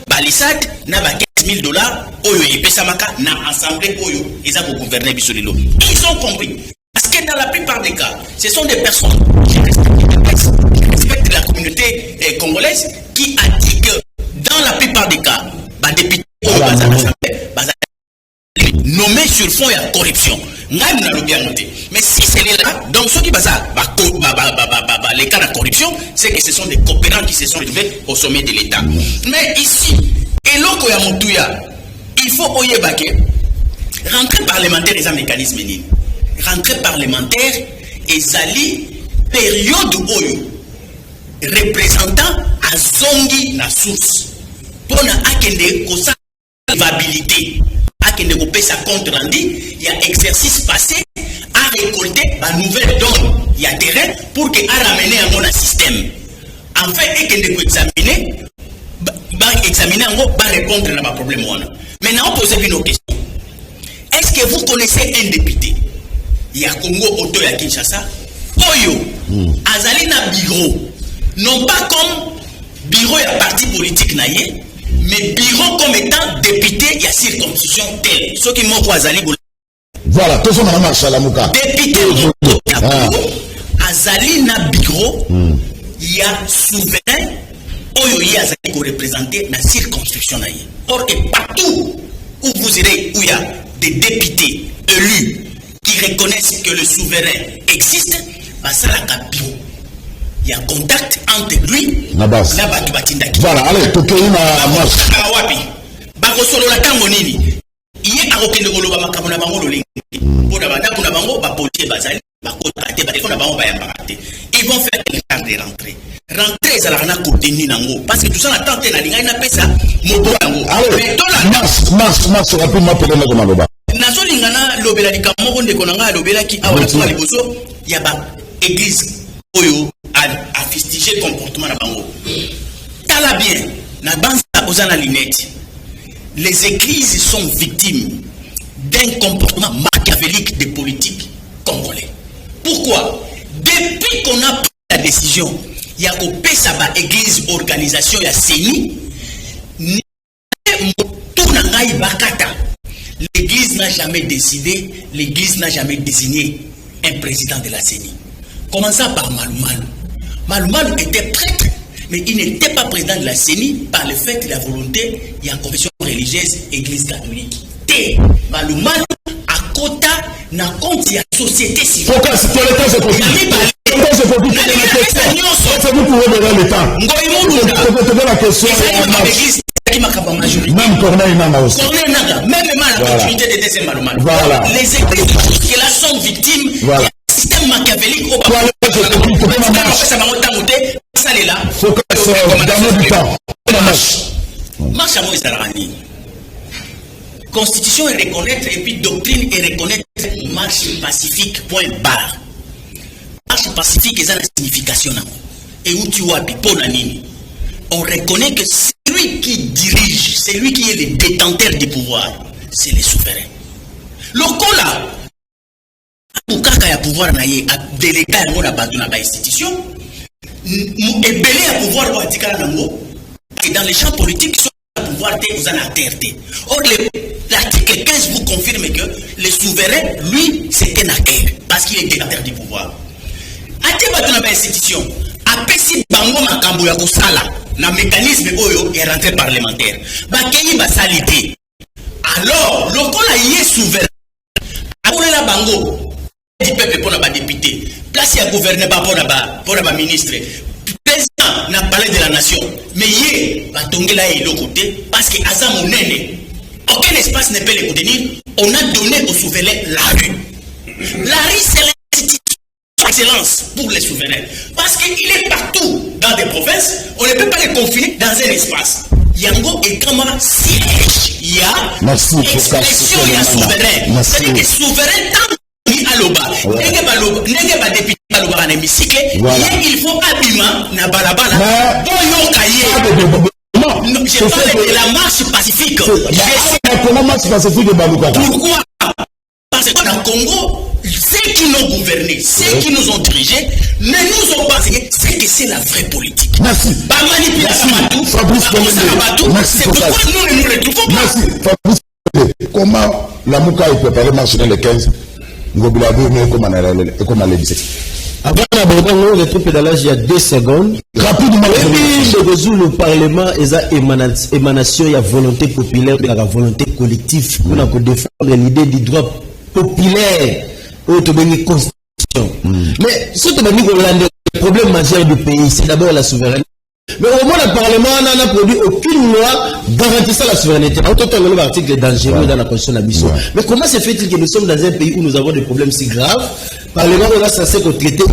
balisade na ba $15,000 oyo et pesamaka na assemblée oyo ils ont gouverné bisolilo. Ils ont compris parce que dans la plupart des cas ce sont des personnes qui respectent la communauté congolaise qui a dit que dans la plupart des cas bah députés nommés sur fond de corruption. Mais si c'est là, donc ceux qui basent les cas de corruption, c'est que ce sont des coopérants qui se sont retrouvés au sommet de l'État. Mais ici, et l'autre il faut rentrer parlementaire et un mécanisme. Rentrer parlementaire et zali période oyo représentant à zongi la source pour na akende ko sa valabilité akende ko pesa compte rendu il y a exercice passé à récolter la nouvelle donne il y a terrain pour que à ramener un bon système en fait ekende ko examiner ba répondre à ma problème maintenant on pose une question. Est-ce que vous connaissez un député il y a Congo auto ya Kinshasa oyo azali na bureau non pas comme bureau ya parti politique naïe, mais bureau comme étant député il y a circonscription telle ce qui m'a azali voilà tout ça madame Marshalamuka député azali na bureau il y a souverain oyo il y a azali ko représenter na circonscription naïe. Or que partout où vous irez où il y a des députés élus qui reconnaissent que le souverain existe, bah ça la bureau. Il y a contact entre lui na batu batindaki. Voilà, allez, tokei na marche. Wapi? Bako solo la tango nini? Iye akokende koloba makambo na bango lolingi. Pona banda kuna bango ba policier bazali, ba kotate ba dekona bango ba yambakate. Ils vont faire les cartes de rentrée. Rentrée ça la na contenu nango parce que tout ça na tante na linga ina pesa moto nango. Allez, marche rapidement pour le komaloba. Nazo lingana lobela likamoko ndeko nanga lobela ki awa na liboso ya ba église oyo a fustigé le comportement na bango. Tala bien na banza ozana lunette. Les églises sont victimes d'un comportement machiavélique des politiques congolais. Pourquoi? Depuis qu'on a pris la décision, il y a au Pesaba église organisation ya CENI tout nangai bakata. L'église n'a jamais décidé, l'église n'a jamais désigné un président de la CENI. Commençant par Malumalu. Malumalu était prêtre, mais il n'était pas président de la CENI par le fait de la volonté de la confession religieuse église catholique. Et Malumalu à Kota n'a compte la société civile. Même Corneille Nanga aussi. Corneille Nanga, même la continuité de décès Malumalu. Voilà. Les églises qui la sont victimes, voilà. Système machiavélique au bas. Marche à moi Sarani. Constitution et reconnaître et puis doctrine et reconnaître marche pacifique point barre. Marche pacifique est la signification et où tu vois nini. On reconnaît que celui qui dirige, celui qui est le détenteur du pouvoir, c'est le souverain. Le cola, Bukaka ya pouvoir na ye a délégué ngo na bato na ba institution, et belé à pouvoir ko atikala nango. Et dans les champs politiques, le pouvoir vous en a terté. Or l'article 15 vous confirme que le souverain, lui, c'est un acteur parce qu'il est détenteur du pouvoir. Ate bato na ba institution, apesi bango makambo ya kosala. Na mécanisme oyo est rentré parlementaire. Bakeyi basalite. Alors, lokola yé souverain. Akolela bango du peuple pour la député. place il y a gouvernement pour la ministre. Président n'a parlé de la nation. Mais il va tomber là et l'autre côté parce que Azam Mounene, aucun espace ne peut les contenir. On a donné aux souverains la rue. La rue, c'est l'institution d'excellence pour les souverains. Parce qu'il est partout dans des provinces, on ne peut pas les confiner dans un espace. Yango et Kamara siège. Il y a expression, il y a souverain. C'est-à-dire que souverain, tant qu'il a l'oba, n'est pas député à l'oba en hémicycle, il faut abîmer na balabala. Bon, yon cahier. Non, je parle de la marche pacifique. La marche pacifique de Balouka. Pourquoi? Parce que dans le Congo, ceux qui nous ont gouverné, ceux qui nous ont dirigés, ne nous ont pas enseigné ce que c'est la vraie politique. Merci. Pas manipuler Fabrice Komende. C'est pourquoi nous ne nous retrouvons pas. Merci. Fabrice Komende. Comment la Mouka est préparée marcher dans les 15 Ngobilabo, mais comment elle est 17? Avant d'abord, le truc pédalage il y a 2 secondes. Rapidement. Et puis, le Parlement, il y a émanation, il y a volonté populaire, il y a la volonté collective. On a défendre l'idée du droit populaire au constitution. Mais ce que le problème majeur du pays, c'est d'abord la souveraineté. Mais au moins, le Parlement n'a produit aucune loi garantissant la souveraineté. En tout cas, l'article est dangereux dans la constitution de l'Abysso. Mais comment se fait-il que nous sommes dans un pays où nous avons des problèmes si graves? Le Parlement est censé traiter,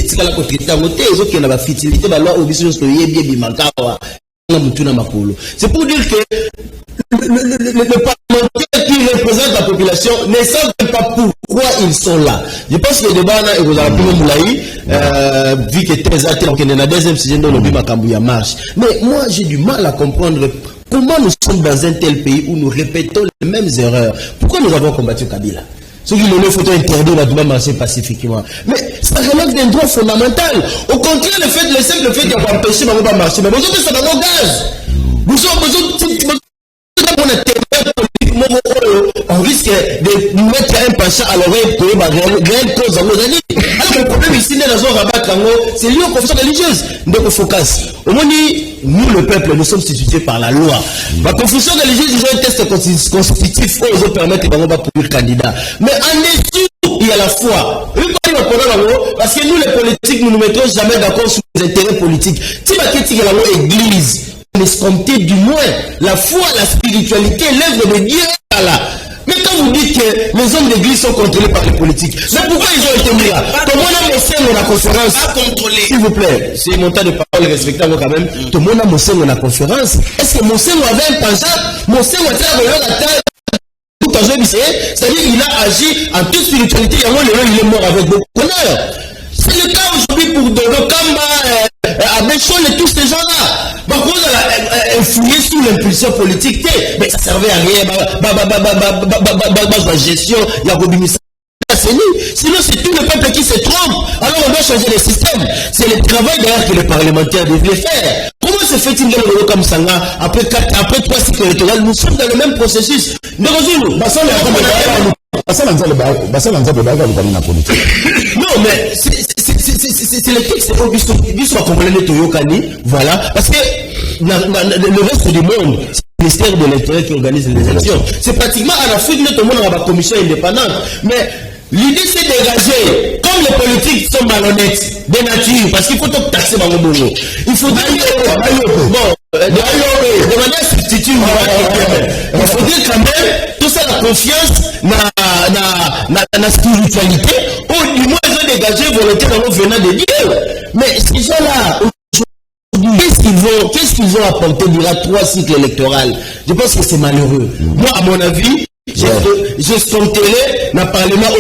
c'est pour dire que le parlementaire qui représente la population ne savent pas pourquoi ils sont là. Je pense que le débat est vu que la deuxième saison de l'Obi Makambouya marche. Mais moi, j'ai du mal à comprendre comment nous sommes dans un tel pays où nous répétons les mêmes erreurs. Pourquoi nous avons combattu Kabila? Ceux qui l'ont fait interdire la doit marcher pacifiquement. Mais ça relève d'un droit fondamental. Au contraire, le simple fait qu'il va empêcher de marcher. Mais vous avez ça dans nos gaz. On risque de mettre un pacha à l'oreille pour une grande cause. Alors le problème ici, c'est lié aux confessions religieuses. Donc, focus. Au moins, nous, le peuple, nous sommes substitués par la loi. La confession religieuse, ils ont un test constitutif où ils ont permis de produire candidat. Mais en dessous, il y a la foi. Parce que nous, les politiques, nous ne nous mettrons jamais d'accord sur les intérêts politiques. Si ma critique est la église, escompter du moins la foi, la spiritualité, l'œuvre de Dieu est là. Mais quand vous dites que les hommes d'église sont contrôlés par les politiques, mais pourquoi ils ont été mis là? Comment on a mossé dans la conférence? S'il vous plaît, c'est mon temps de parole respectable quand même. Tout le monde a mossé dans la conférence. Est-ce que Mossé avait un penchant? Mossé a c'est-à-dire qu'il a agi en toute spiritualité, il est mort avec beaucoup d'honneur. C'est le cas aujourd'hui pour Dodo Kamba, Abéchon et tous ces gens-là. Par contre, elle a influé sous l'impulsion politique, mais ça servait à rien. La gestion, il y a Robinissa. Sinon, c'est tout le peuple qui se trompe. Alors, on doit changer le système. C'est le travail d'ailleurs que les parlementaires devraient faire. Comment se fait-il que comme ça, après 3 cycles électoraux, nous sommes dans le même processus? Non, mais c'est le texte c'est voilà, parce que le reste du monde, c'est le ministère de l'Intérieur qui organise les élections. C'est pratiquement à l'Afrique, tout le monde a la commission indépendante. Mais l'idée c'est de dégager, comme les politiques sont malhonnêtes, de nature, parce qu'il faut tout taxer dans le boulot. Il faut dire de manière substitut, il faut dire quand même, tout ça la confiance dans la spiritualité, ou du moins ils ont dégagé volonté dans le venant de Dieu. Mais ces gens-là, qu'est-ce qu'ils ont apporté durant 3 cycles électoraux? Je pense que c'est malheureux. Moi, à mon avis, je sponterai dans le Parlement.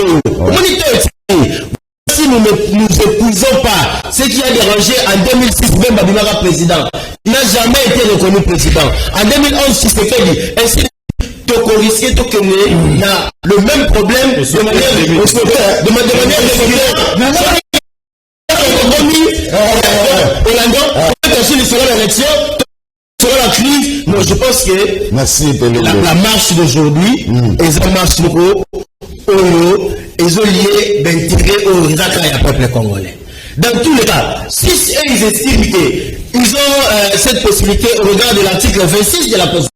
Si nous ne nous épuisons pas, ce qui a dérangé en 2006, même Babimara président, il n'a jamais été reconnu président. En 2011, si c'est fait, ainsi risqué de le même problème de manière sur la crise. Non, je pense que la marche d'aujourd'hui est une marche ils ont lié d'intérêt au peuple congolais. Dans tous les cas, si ils estiment qu'ils ont cette possibilité au regard de l'article 26 de la Constitution,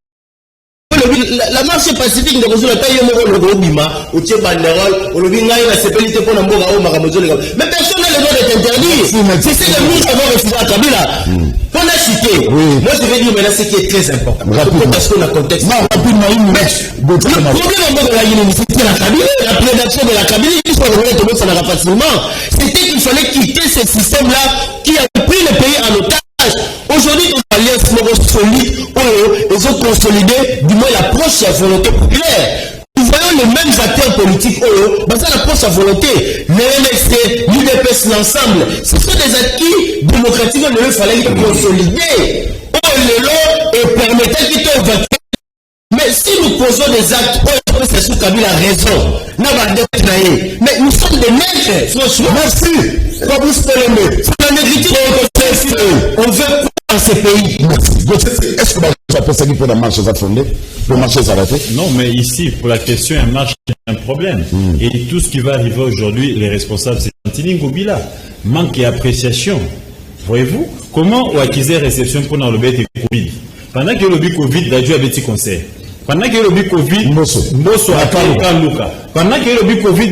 la marche pacifique de Kozula taille le Robima, au Tché Banderol, au Lobinga, la sécurité pour l'Amboga, au Maramozo. Mais personne n'a le droit d'être interdit. C'est ce que nous avons refusé à Kabila. On a cité. Moi, je vais dire maintenant ce qui est très important. Parce qu'on a contexte. Le problème de la université, la prédation de la Kabila, il faut reconnaître que ça n'aura pas facilement. C'était qu'il fallait quitter ce système-là qui a pris le pays en otage. Aujourd'hui, dans l'alliance solide, ils ont consolidé du moins l'approche à volonté populaire. Nous voyons les mêmes acteurs politiques, basés à l'approche à volonté. Le l'UDPS, l'ensemble, ce sont des acquis démocratiques qu'il ne fallait consolider. Et permettait qu'ils te votent. Mais si nous posons des actes, c'est sous Kabila raison. Mais nous sommes des nègres. Merci. C'est la négritude on veut dans ces pays. Est-ce que ça peut servir pour la marche fondée? Pour marcher s'arrêter? Non, mais ici, pour la question, un marche, c'est un problème. Et tout ce qui va arriver aujourd'hui, les responsables, c'est Antini Ngobila. Manque d'appréciation. Voyez-vous, comment on acquise réception pour dans le bête Covid? Pendant que le Covid, il a dû avoir petit conseil. Pendant que le Covid, Mbosso a Luka. Pendant que le Covid,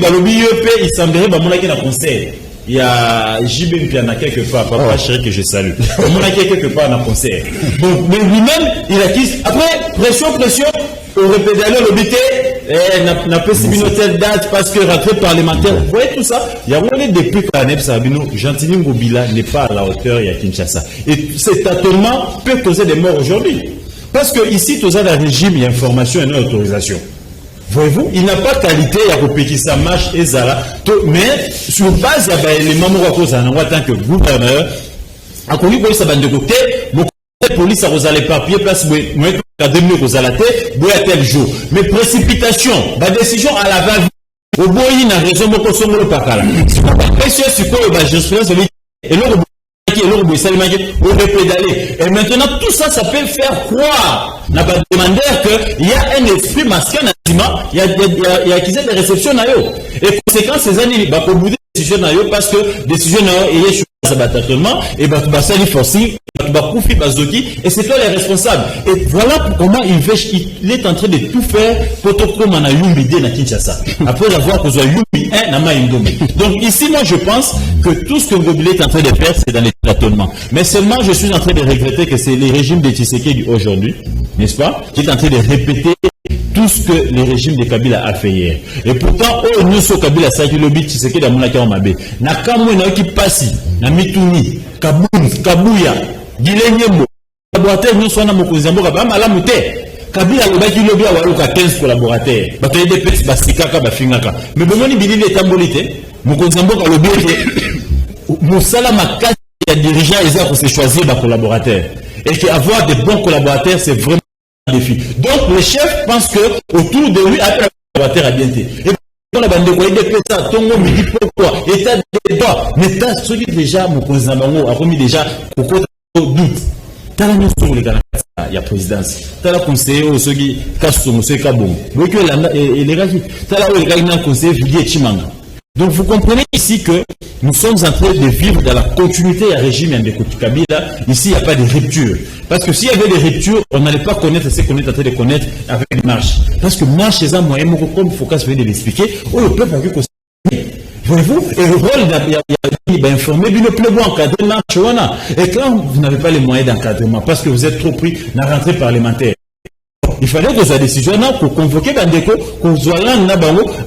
il semblerait qu'il y a un conseil. Il y a JB Mpiana quelque part, papa chéri que je salue. Il y a quelque part dans le conseil. Donc, mais lui-même, il acquise. Après, pression, on répédale le BT, n'a pas subi une telle date parce que rentrée parlementaire. Vous voyez tout ça? Il y a eu depuis que l'ANEP Sabino, Gentini Ngobila n'est pas à la hauteur, il y a Kinshasa. Et cet tâtonnement peut causer des morts aujourd'hui. Parce que ici, tout ça, le régime, il y a information et non autorisation. Voyez-vous, il n'a pas qualité, il y a repété sa marche et Zara. Mais sur base, il y a des éléments en tant que gouverneur, à connu pour ça de côté, la police a rosé les papiers, place, moi, à 2 minutes aux alatés, bois tel jour. Mais précipitation, la décision à la va-vite. Au bout, il n'a raison, mon consomme le pacala. C'est pas précieux, c'est quoi le jurisprudence de et l'autre, et maintenant, tout ça, ça peut faire croire, n'a pas demandé qu'il y a un esprit masqué, il y a des réceptions. Et conséquence, ces années, il bout des décisions parce que décision est sur l'abattement, et et c'est toi les responsables. Et voilà comment il est en train de tout faire pour comme on a eu l'idée dans Kinshasa. Après avoir posé Yumbi 1 dans Maïndomé. Donc ici, moi, je pense que tout ce que Ngobila est en train de faire, c'est dans les tâtonnements. Mais seulement, je suis en train de regretter que c'est le régime de Tshisekedi aujourd'hui, n'est-ce pas, qui est en train de répéter tout ce que le régime de Kabila a fait hier. Et pourtant, nous sommes Kabila, ça qui lobby Tshisekedi à Mounaka Omabe. Nakamou qui passe, na Mituni, Kabouya, Gilenyemo, collaborateurs, nous sommes à Mokozambo, Malamute. Kabila lobaki lobby à Waluka 15 collaborateurs. Bataille de pes, Basikaka, Bafingaka. Mais bon, il dit les tambolite, Mokozambo, lobby, Moussala Makati, il y a dirigeants, ils ont se choisir des collaborateurs. Et qu'avoir des bons collaborateurs, c'est vraiment un défi. Donc, le chef pense que autour de lui, après, le collaborateur a bien été. Et on a bandé quoi, il dit ça, Tongo me dit pourquoi, état de droit. Mais t'as ceux qui déjà, Mokozambo, a remis déjà, au côté doute. T'as la notion les gars, il y a présidence. T'as la conseiller ceux qui cachent son monsieur Kabon. Donc les gars, t'as la les gars conseiller Juliet Chimanga. Donc vous comprenez ici que nous sommes en train de vivre dans la continuité à régime de Kabila. Ici, il n'y a pas de rupture. Parce que s'il y avait des ruptures, on n'allait pas connaître ce qu'on est en train de connaître avec les marches. Parce que marche, c'est un moyen, comme Focus vient de l'expliquer, le peuple a vu qu'on voyez-vous, et le rôle d'informer, le plaidoyer encadrement, et quand vous n'avez pas les moyens d'encadrement, parce que vous êtes trop pris dans la rentrée parlementaire, il fallait que cette décision pour convoquer Bandeko, qu'on soit là,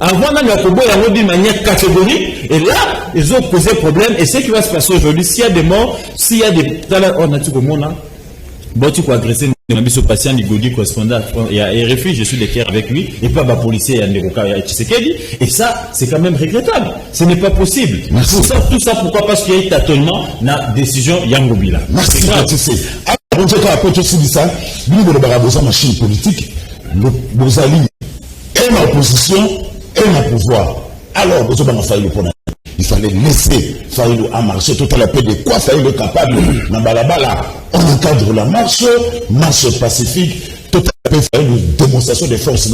avant d'une manière catégorique, et là, ils ont posé problème, et ce qui va se passer aujourd'hui, s'il y a des morts, s'il y a des... On a tout le monde, bon, tu peux agresser ce patient, Nigodi, correspondant, il y a RFI, je suis de cœur avec lui, et pas ma policier, il y a Tshisekedi, et ça, c'est quand même regrettable. Ce n'est pas possible. Pour ça, tout ça, pourquoi? Parce qu'il y a eu tâtonnement dans la décision Yangobila. Merci, alors, on après tout ça, nous, nous avons machine politique, nos alliés, et en opposition, et en pouvoir. Alors, nous avons failli le prendre. Il fallait laisser Faïlou à marcher tout à la paix de quoi Faïlou est capable. Dans Balabala, on encadre la marche pacifique, tout à la paix Faïlou, démonstration de force.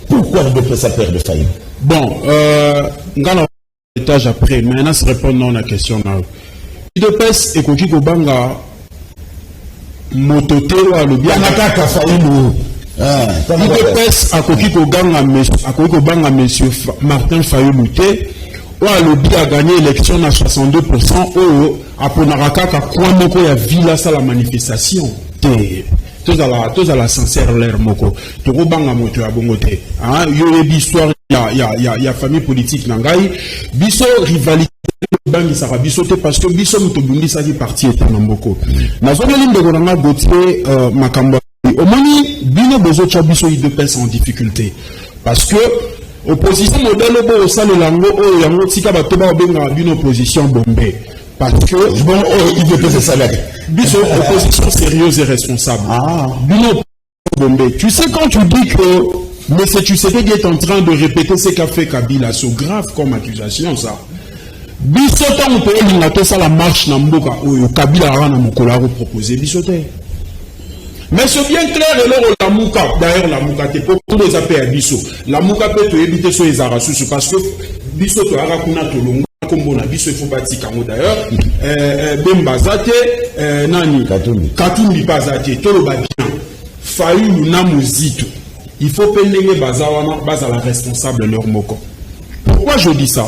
Pourquoi on ne peut pas perdre Faïlou? Bon, on a un étage après, maintenant se répondre à la question. De pèse et Koki Kobanga, Motote ou Alobi. Yanakaka Faïlou. UDPS akoki kobanga monsieur Martin Fayulu te o alobi a gagné élection na 62% oyo aponaka kaka kwa moko ya villa sa la manifestation te tozala sincère l'air moko tokobanga moto ya bongo te yo yebi histoire ya famille politique na ngai biso rivalité bangisaka biso te parce que biso moto bundisaki parti etana mboko nazongeli ndeko na nga Gauthier makambo omoni bino bozotya biso UDPS en difficulté parce que opposition modèle oyo osalela yango oyo yango tika bato babengaka bino opposition bombe parce que UDPS esalaki biso opposition sérieuse et responsable bino bombe. Tu sais quand tu dis que mais tu sais qu'il est en train de répéter ce qu'a fait Kabila, c'est grave comme accusation ça. Bisote on peut lingato ça la marche na mboka oyo Kabila rana mokola proposé bisote. Mais c'est bien clair et là la mouka d'ailleurs la mouka te pour les appels à biso. La mouka peut te éviter sur les arasusu parce que biso to ara kuna to longo comme na biso il faut bâtir kango d'ailleurs Bembazate nani Katumbi bazate to lo ba bien. Fayulu na muzito. Il faut peiner les bases à la responsable leur moko. Pourquoi je dis ça?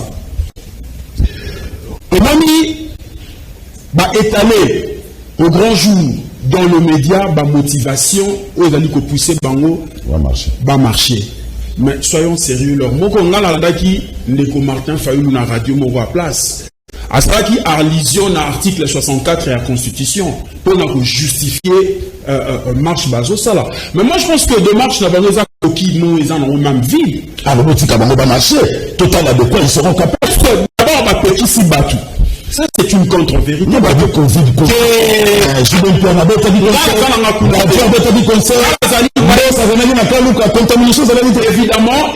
Omani va étaler au grand jour dans le média ba motivation aux alliés que pousser bango va marcher. Mais soyons sérieux leur moko ngala ndaki ndeko Martin Fayulu na radio moko à place. À ça qui allusion à l'article 64 de la Constitution pour justifier marche bazo ça là. Mais moi je pense que de marche la bazo qui nous ils en ont même vie. Ah le petit camarade va marcher. Total de quoi ils seront capables. D'abord on va petit si battu. Ça c'est une contre-vérité. Non, bah, Covid. Je ne peux pas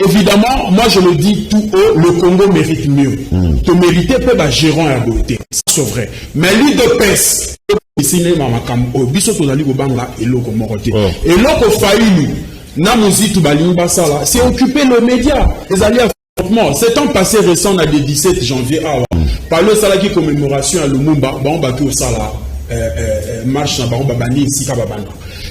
évidemment, moi je le dis tout haut, le Congo mérite mieux. Te mériter peut être gérant à beauté. C'est vrai. Mais l'UDPS, c'est occuper le média. Les alliés c'est un passé récent à des 17 janvier. Par le salaki commémoration à Lumumba, bon bateau au sala marche na baron babani ici kababana.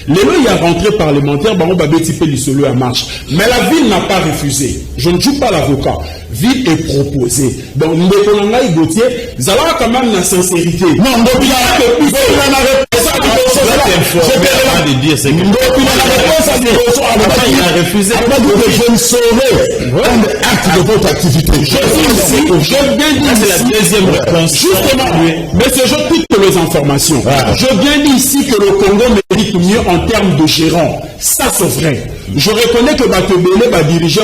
Lélo il y a rentré parlementaire, baron babeti pe lisolo à marche. Mais la ville n'a pas refusé. Je ne joue pas l'avocat. Ville est proposée. Donc ndeko nanga Gauthier, zala quand même la sincérité. Non, ndeko il a refusé. Je ne saurais un acte de votre activité. Je viens dire c'est la deuxième réponse. Justement, mais c'est je pique les informations. Je viens dire ici que le Congo mérite mieux en termes de gérant. Ça c'est vrai. Je reconnais que Batebele va diriger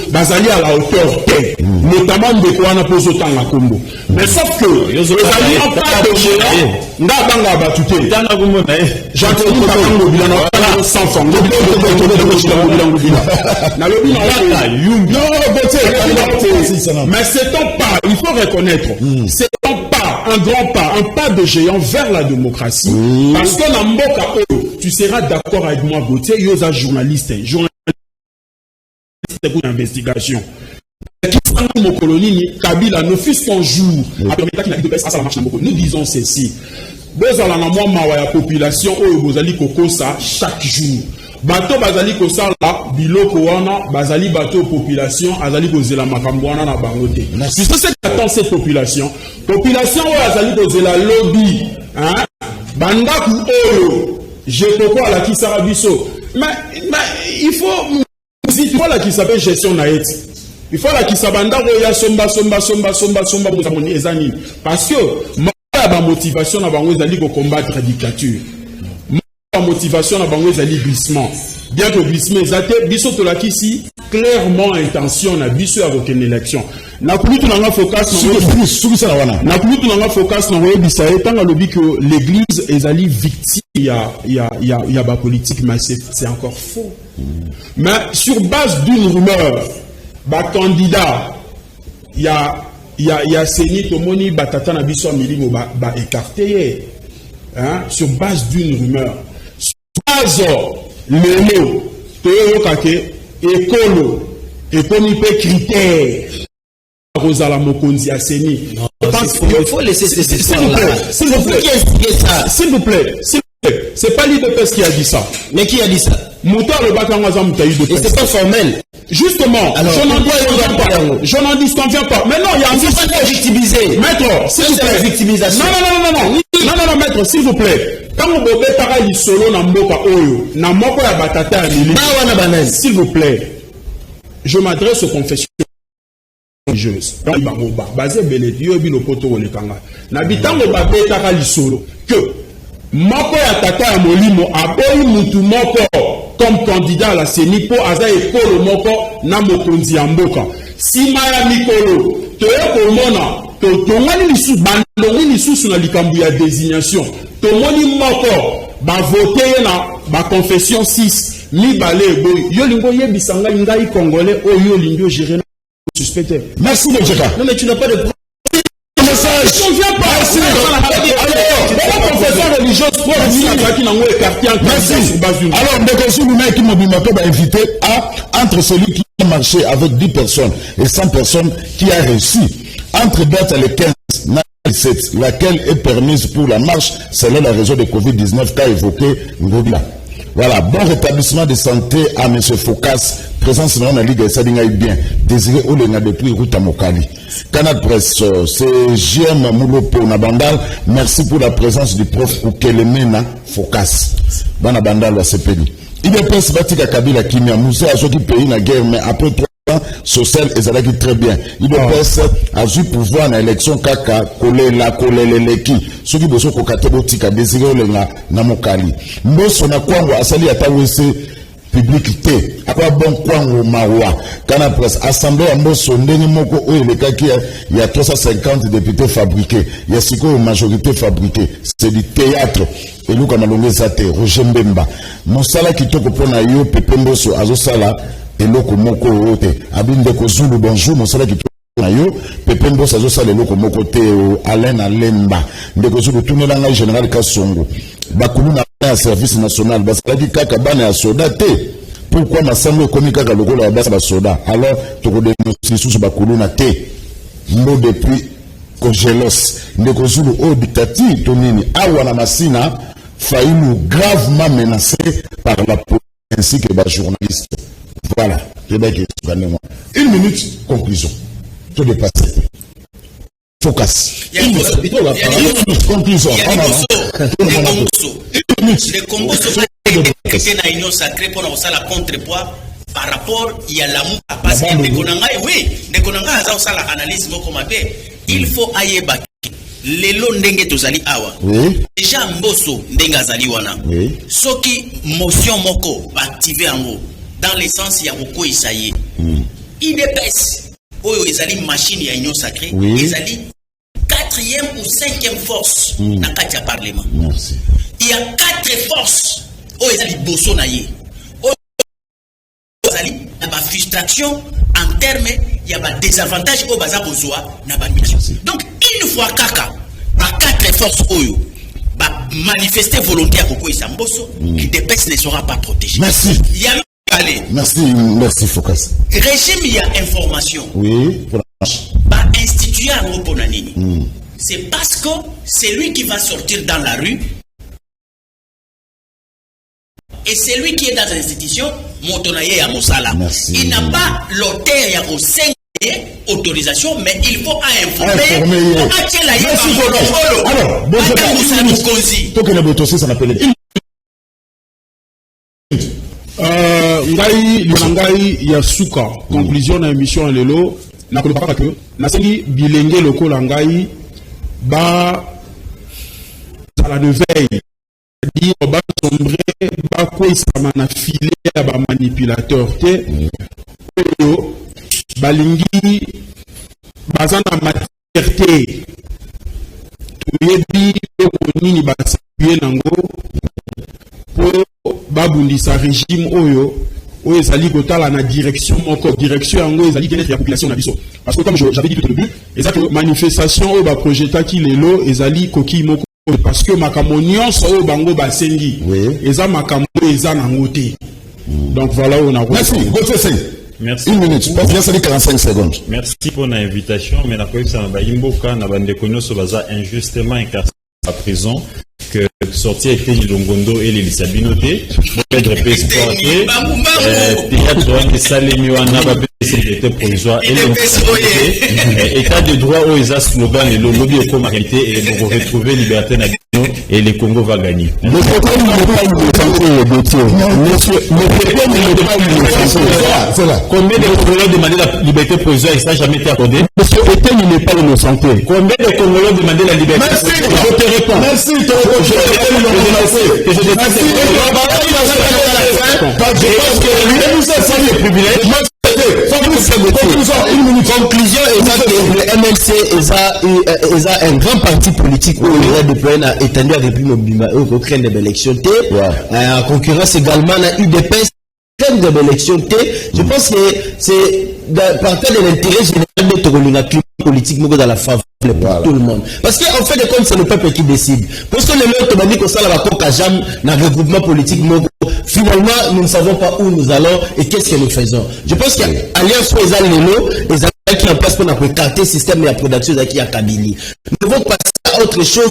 Bazali à la hauteur T, notamment de quoi on a posé autant la Congo. Mais sauf que les alliés en pas de gérant, n'a pas battuté. J'ai entendu le bilan sans fond. Mais c'est un pas, il faut reconnaître, c'est un pas, un grand pas, un pas de géant vers la démocratie. Parce que dans Mboka, tu seras d'accord avec moi, Gauthier, il y a un journaliste pour l'investigation. Kabila, ne fût-ce qu'un jour, nous disons ceci. Vous allez la population chaque jour. Bateau bazali kosa la biloko wana bazali bateau population azali kozela makambo wana na bangote. Tu sais ce qu'attend cette population? Population azali kozela lobby, hein? Bandaku oyo, je peux la qui sera biso. Mais il faut la qui s'appelle gestion naït. Il faut la qui s'abanda ya somba pour moni ezani parce que ma motivation na bango ezali ko combattre la dictature. Ma motivation na bango ezali glissement. Bien que glissement ezate biso to la qui si clairement intention na biso ya une élection. Na kulutu na focus na kulutu na focus na webisa etanga lobi que l'église ezali victime ya ba politique mais c'est encore faux. Mais sur base d'une rumeur ba candidat ya Seni Tomoni batata na biso milimo ba écarté hein sur base d'une rumeur sur base lelo to kake ekolo eponi pe critère Rosala Mokonzi à Seni. Il faut laisser ces histoires là. S'il vous plaît. C'est pas l'IDPS qui a dit ça. Mais qui a dit ça? Mouta le Bakangazam Taïd. Et c'est pas formel. Justement, je n'en disconviens pas. Mais non, il y a un discours victimisé. Maître, s'il vous plaît. Victimisation. Non, maître, s'il vous plaît. Quand vous bobez pareil solo na mboka oyo, na moko ya batata ya s'il vous plaît, je m'adresse aux confessions religieuses. Basé Belédio bino poto ole kanga. Na bitango babé pareil solo que moko ya tata ya molimo aboyi mutu moko comme candidat à la CENI pour aza ekolo moko na mokonzi ya mboka. Sima ya mikolo, toye komona tongani lisusu bandongi lisusu na likambu ya désignation. Tomoni moko ba voter na ba confession 6 mibale boy. Yo lingo yebisanga ngai congolais oyo lingo gérer suspecté. Merci de Djeka. Non mais tu n'as pas de message. Je ne viens pas. Alors, Ndekosu Luna qui m'a invité à entre celui qui a marché avec 10 personnes et 100 personnes qui a réussi. Entre date les 15, laquelle est permise pour la marche selon la raison de Covid-19 qu'a évoqué Ngobila. Voilà, bon rétablissement de santé à M. Focas, présence dans la Ligue et Sadingaï bien, désiré Olenga depuis Ruta Mokali. Canal Presse, c'est JM Moulopo Nabandal, merci pour la présence du prof Ukelemena Focas. Bana Bandal wa CPD. Il est presse Batika Kabila Kimia, Moussa a choqué pays na guerre, mais après 3 ans, social et Zalaki très bien. Il est presse a eu pouvoir na élection Kaka, Koleleki. Ce qui besoin kokate botika désiré Olenga Namokali. Mboso na kwango asali atawese public te. Akwa bon kwango mawa. Kana presse assemblée à Mboso ndenge moko oyo lekaki ya 350 députés fabriqués. Ya siko majorité fabriquée. C'est du théâtre. Et nous comme alonge zate Roger Mbemba. Mosala kitoko pona yo Pepe Mboso azosala eloko moko ote. Abinde ko Zulu bonjour mosala kitoko na yo Pepe Mboso azosala eloko moko te Alain Alemba. Ndeko Zulu tunelanga général Kasongo. Bakulu na service national basalaki kaka bana ya soda te. Pourquoi masango komi kaka lokola ya basa ba soda? Alors toko dénoncer sous bakulu na te. Mbo depuis Kogelos. Ndeko Zulu au dictature tonini awa na masina Faïlou gravement menacé par la police ainsi que les journalistes. Voilà. Une minute, conclusion. Tout dépassé. Focus. Conclusion. Les combos sont décrétés dans l'Union sacrée pour nous la contrepoids par rapport à l'amour. Parce que oui, analyse il faut aller battre. Lelo ndenge tozali awa. Déjà mboso ndenge azali wana. Soki motion moko activer yango dans le sens ya boko isaye. IDPS oyo ezali machine ya union sacrée, ezali 4e ou 5e force na kati ya parlement. Merci. Il y a 4 forces oyo ezali boso na ye. Oyo ezali na ba frustration en terme il y a des désavantages au baza bozwa na ba mission. Donc une fois kaka ba 4 forces oyo ba manifester volonté à Koko Isamboso, l'IDPS ne sera pas protégé. Merci. Il y a merci Focus. Régime il y a information. Oui, pour la ba instituer à Roponanini. C'est parce que c'est lui qui va sortir dans la rue. Et c'est lui qui est dans l'institution, Montonaye à Moussala. Il n'a pas l'auteur au 5 autorisation, mais il faut informer. Alors, ça s'appelle. Ngai Yasuka, conclusion de l'émission Lelo, n'a pas que, n'a pas bilenge loko langai, ba, à la veille. Dire ba sombre ba quoi ça m'a filé à ba manipulateur te balingi bazana maternité tuyebi nini ba sapuer nango pour babundisa régime oyo ezali kotala na direction yango ezali kenete ya population na biso parce que comme j'avais dit tout au début ezali manifestation oyo ba projeta ki lelo ezali koki moko parce que makambo nyonso oyo bango basengi eza makambo eza nango te. Donc voilà on a Merci. Une minute, parce qu'il y a 45 secondes. Merci pour l'invitation, mais la police n'a pas imboka, n'a pas déconnu sur baza injustement incarcéré à prison. que sortir était Longondo et les Sabinoté, peut-être espoir théâtre de Salemi Wana secrétaire provisoire et état de droit où ils ont slogan et le lobby est comme réalité et pour retrouver liberté nationale et le Congo va gagner. Le problème n'est pas combien de Congolais ont demandé la liberté provisoire et ça n'a jamais été accordé? Monsieur Etienne, il n'est pas innocenté. Combien de Congolais ont demandé la liberté? Merci, je te réponds. Merci, conclusion est que le MLC est un grand parti politique où il a déployé étendu à depuis au train de l'élection T. En concurrence également à UDPS train de l'élection T. Je pense que c'est partant de l'intérêt général de la climat politique dans la faveur pour tout le monde. Parce qu'en fait de compte, c'est le peuple qui décide. Parce que le maire Tobani que ça la Kokajam dans le regroupement politique, finalement, nous ne savons pas où nous allons et qu'est-ce que nous faisons. Je pense qu'il y a Alliance Oueza Lelo et qui en place pour écarter le système de la production qui a Kabili. Nous devons passer à autre chose.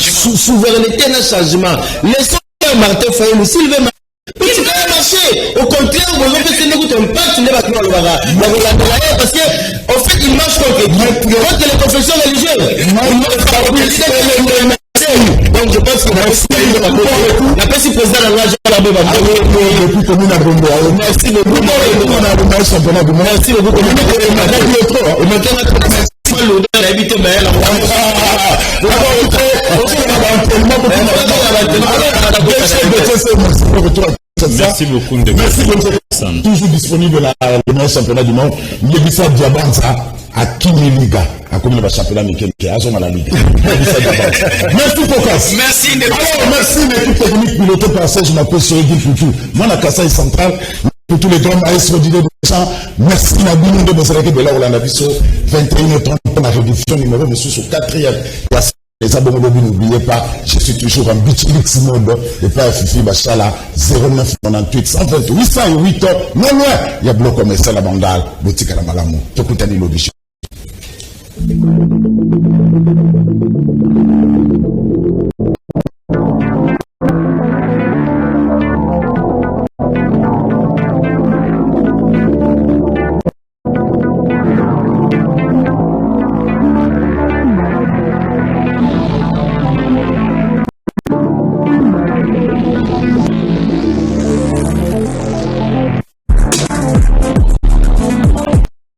Sous souveraineté et changement. Laissons Martin Fayou, Sylvain petit peu marché. Au contraire, vous avez fait un pacte parce que en fait, il marche contre les confessions religieuses. Donc je pense que la personne président de la loi depuis commune à Bombo. Merci beaucoup. Merci beaucoup. Merci beaucoup. Merci beaucoup. Toujours disponible le meilleur championnat du monde. L'Ebissa Diabanza à Kimiliga. À combien de championnats Mikelke à son à la Ligue. Merci Pocas. Merci. Alors merci l'équipe technique pilotée par Serge Mako Soedi Poutou. Moi la Kassai Central. Pour tous les grands maestros d'idées de champ, merci Nabino de Bozarake de la Rolanda Bisso, 21h30 pour la réduction numéro, monsieur, sur 4e. Les abonnés, n'oubliez pas, je suis toujours en Beach Mix Mode, et pas Fifi Bachala, 09 98 128 808 non loin, il y a bloc commercial à Bandal, boutique à la Malamou, Tokutani Lobichi.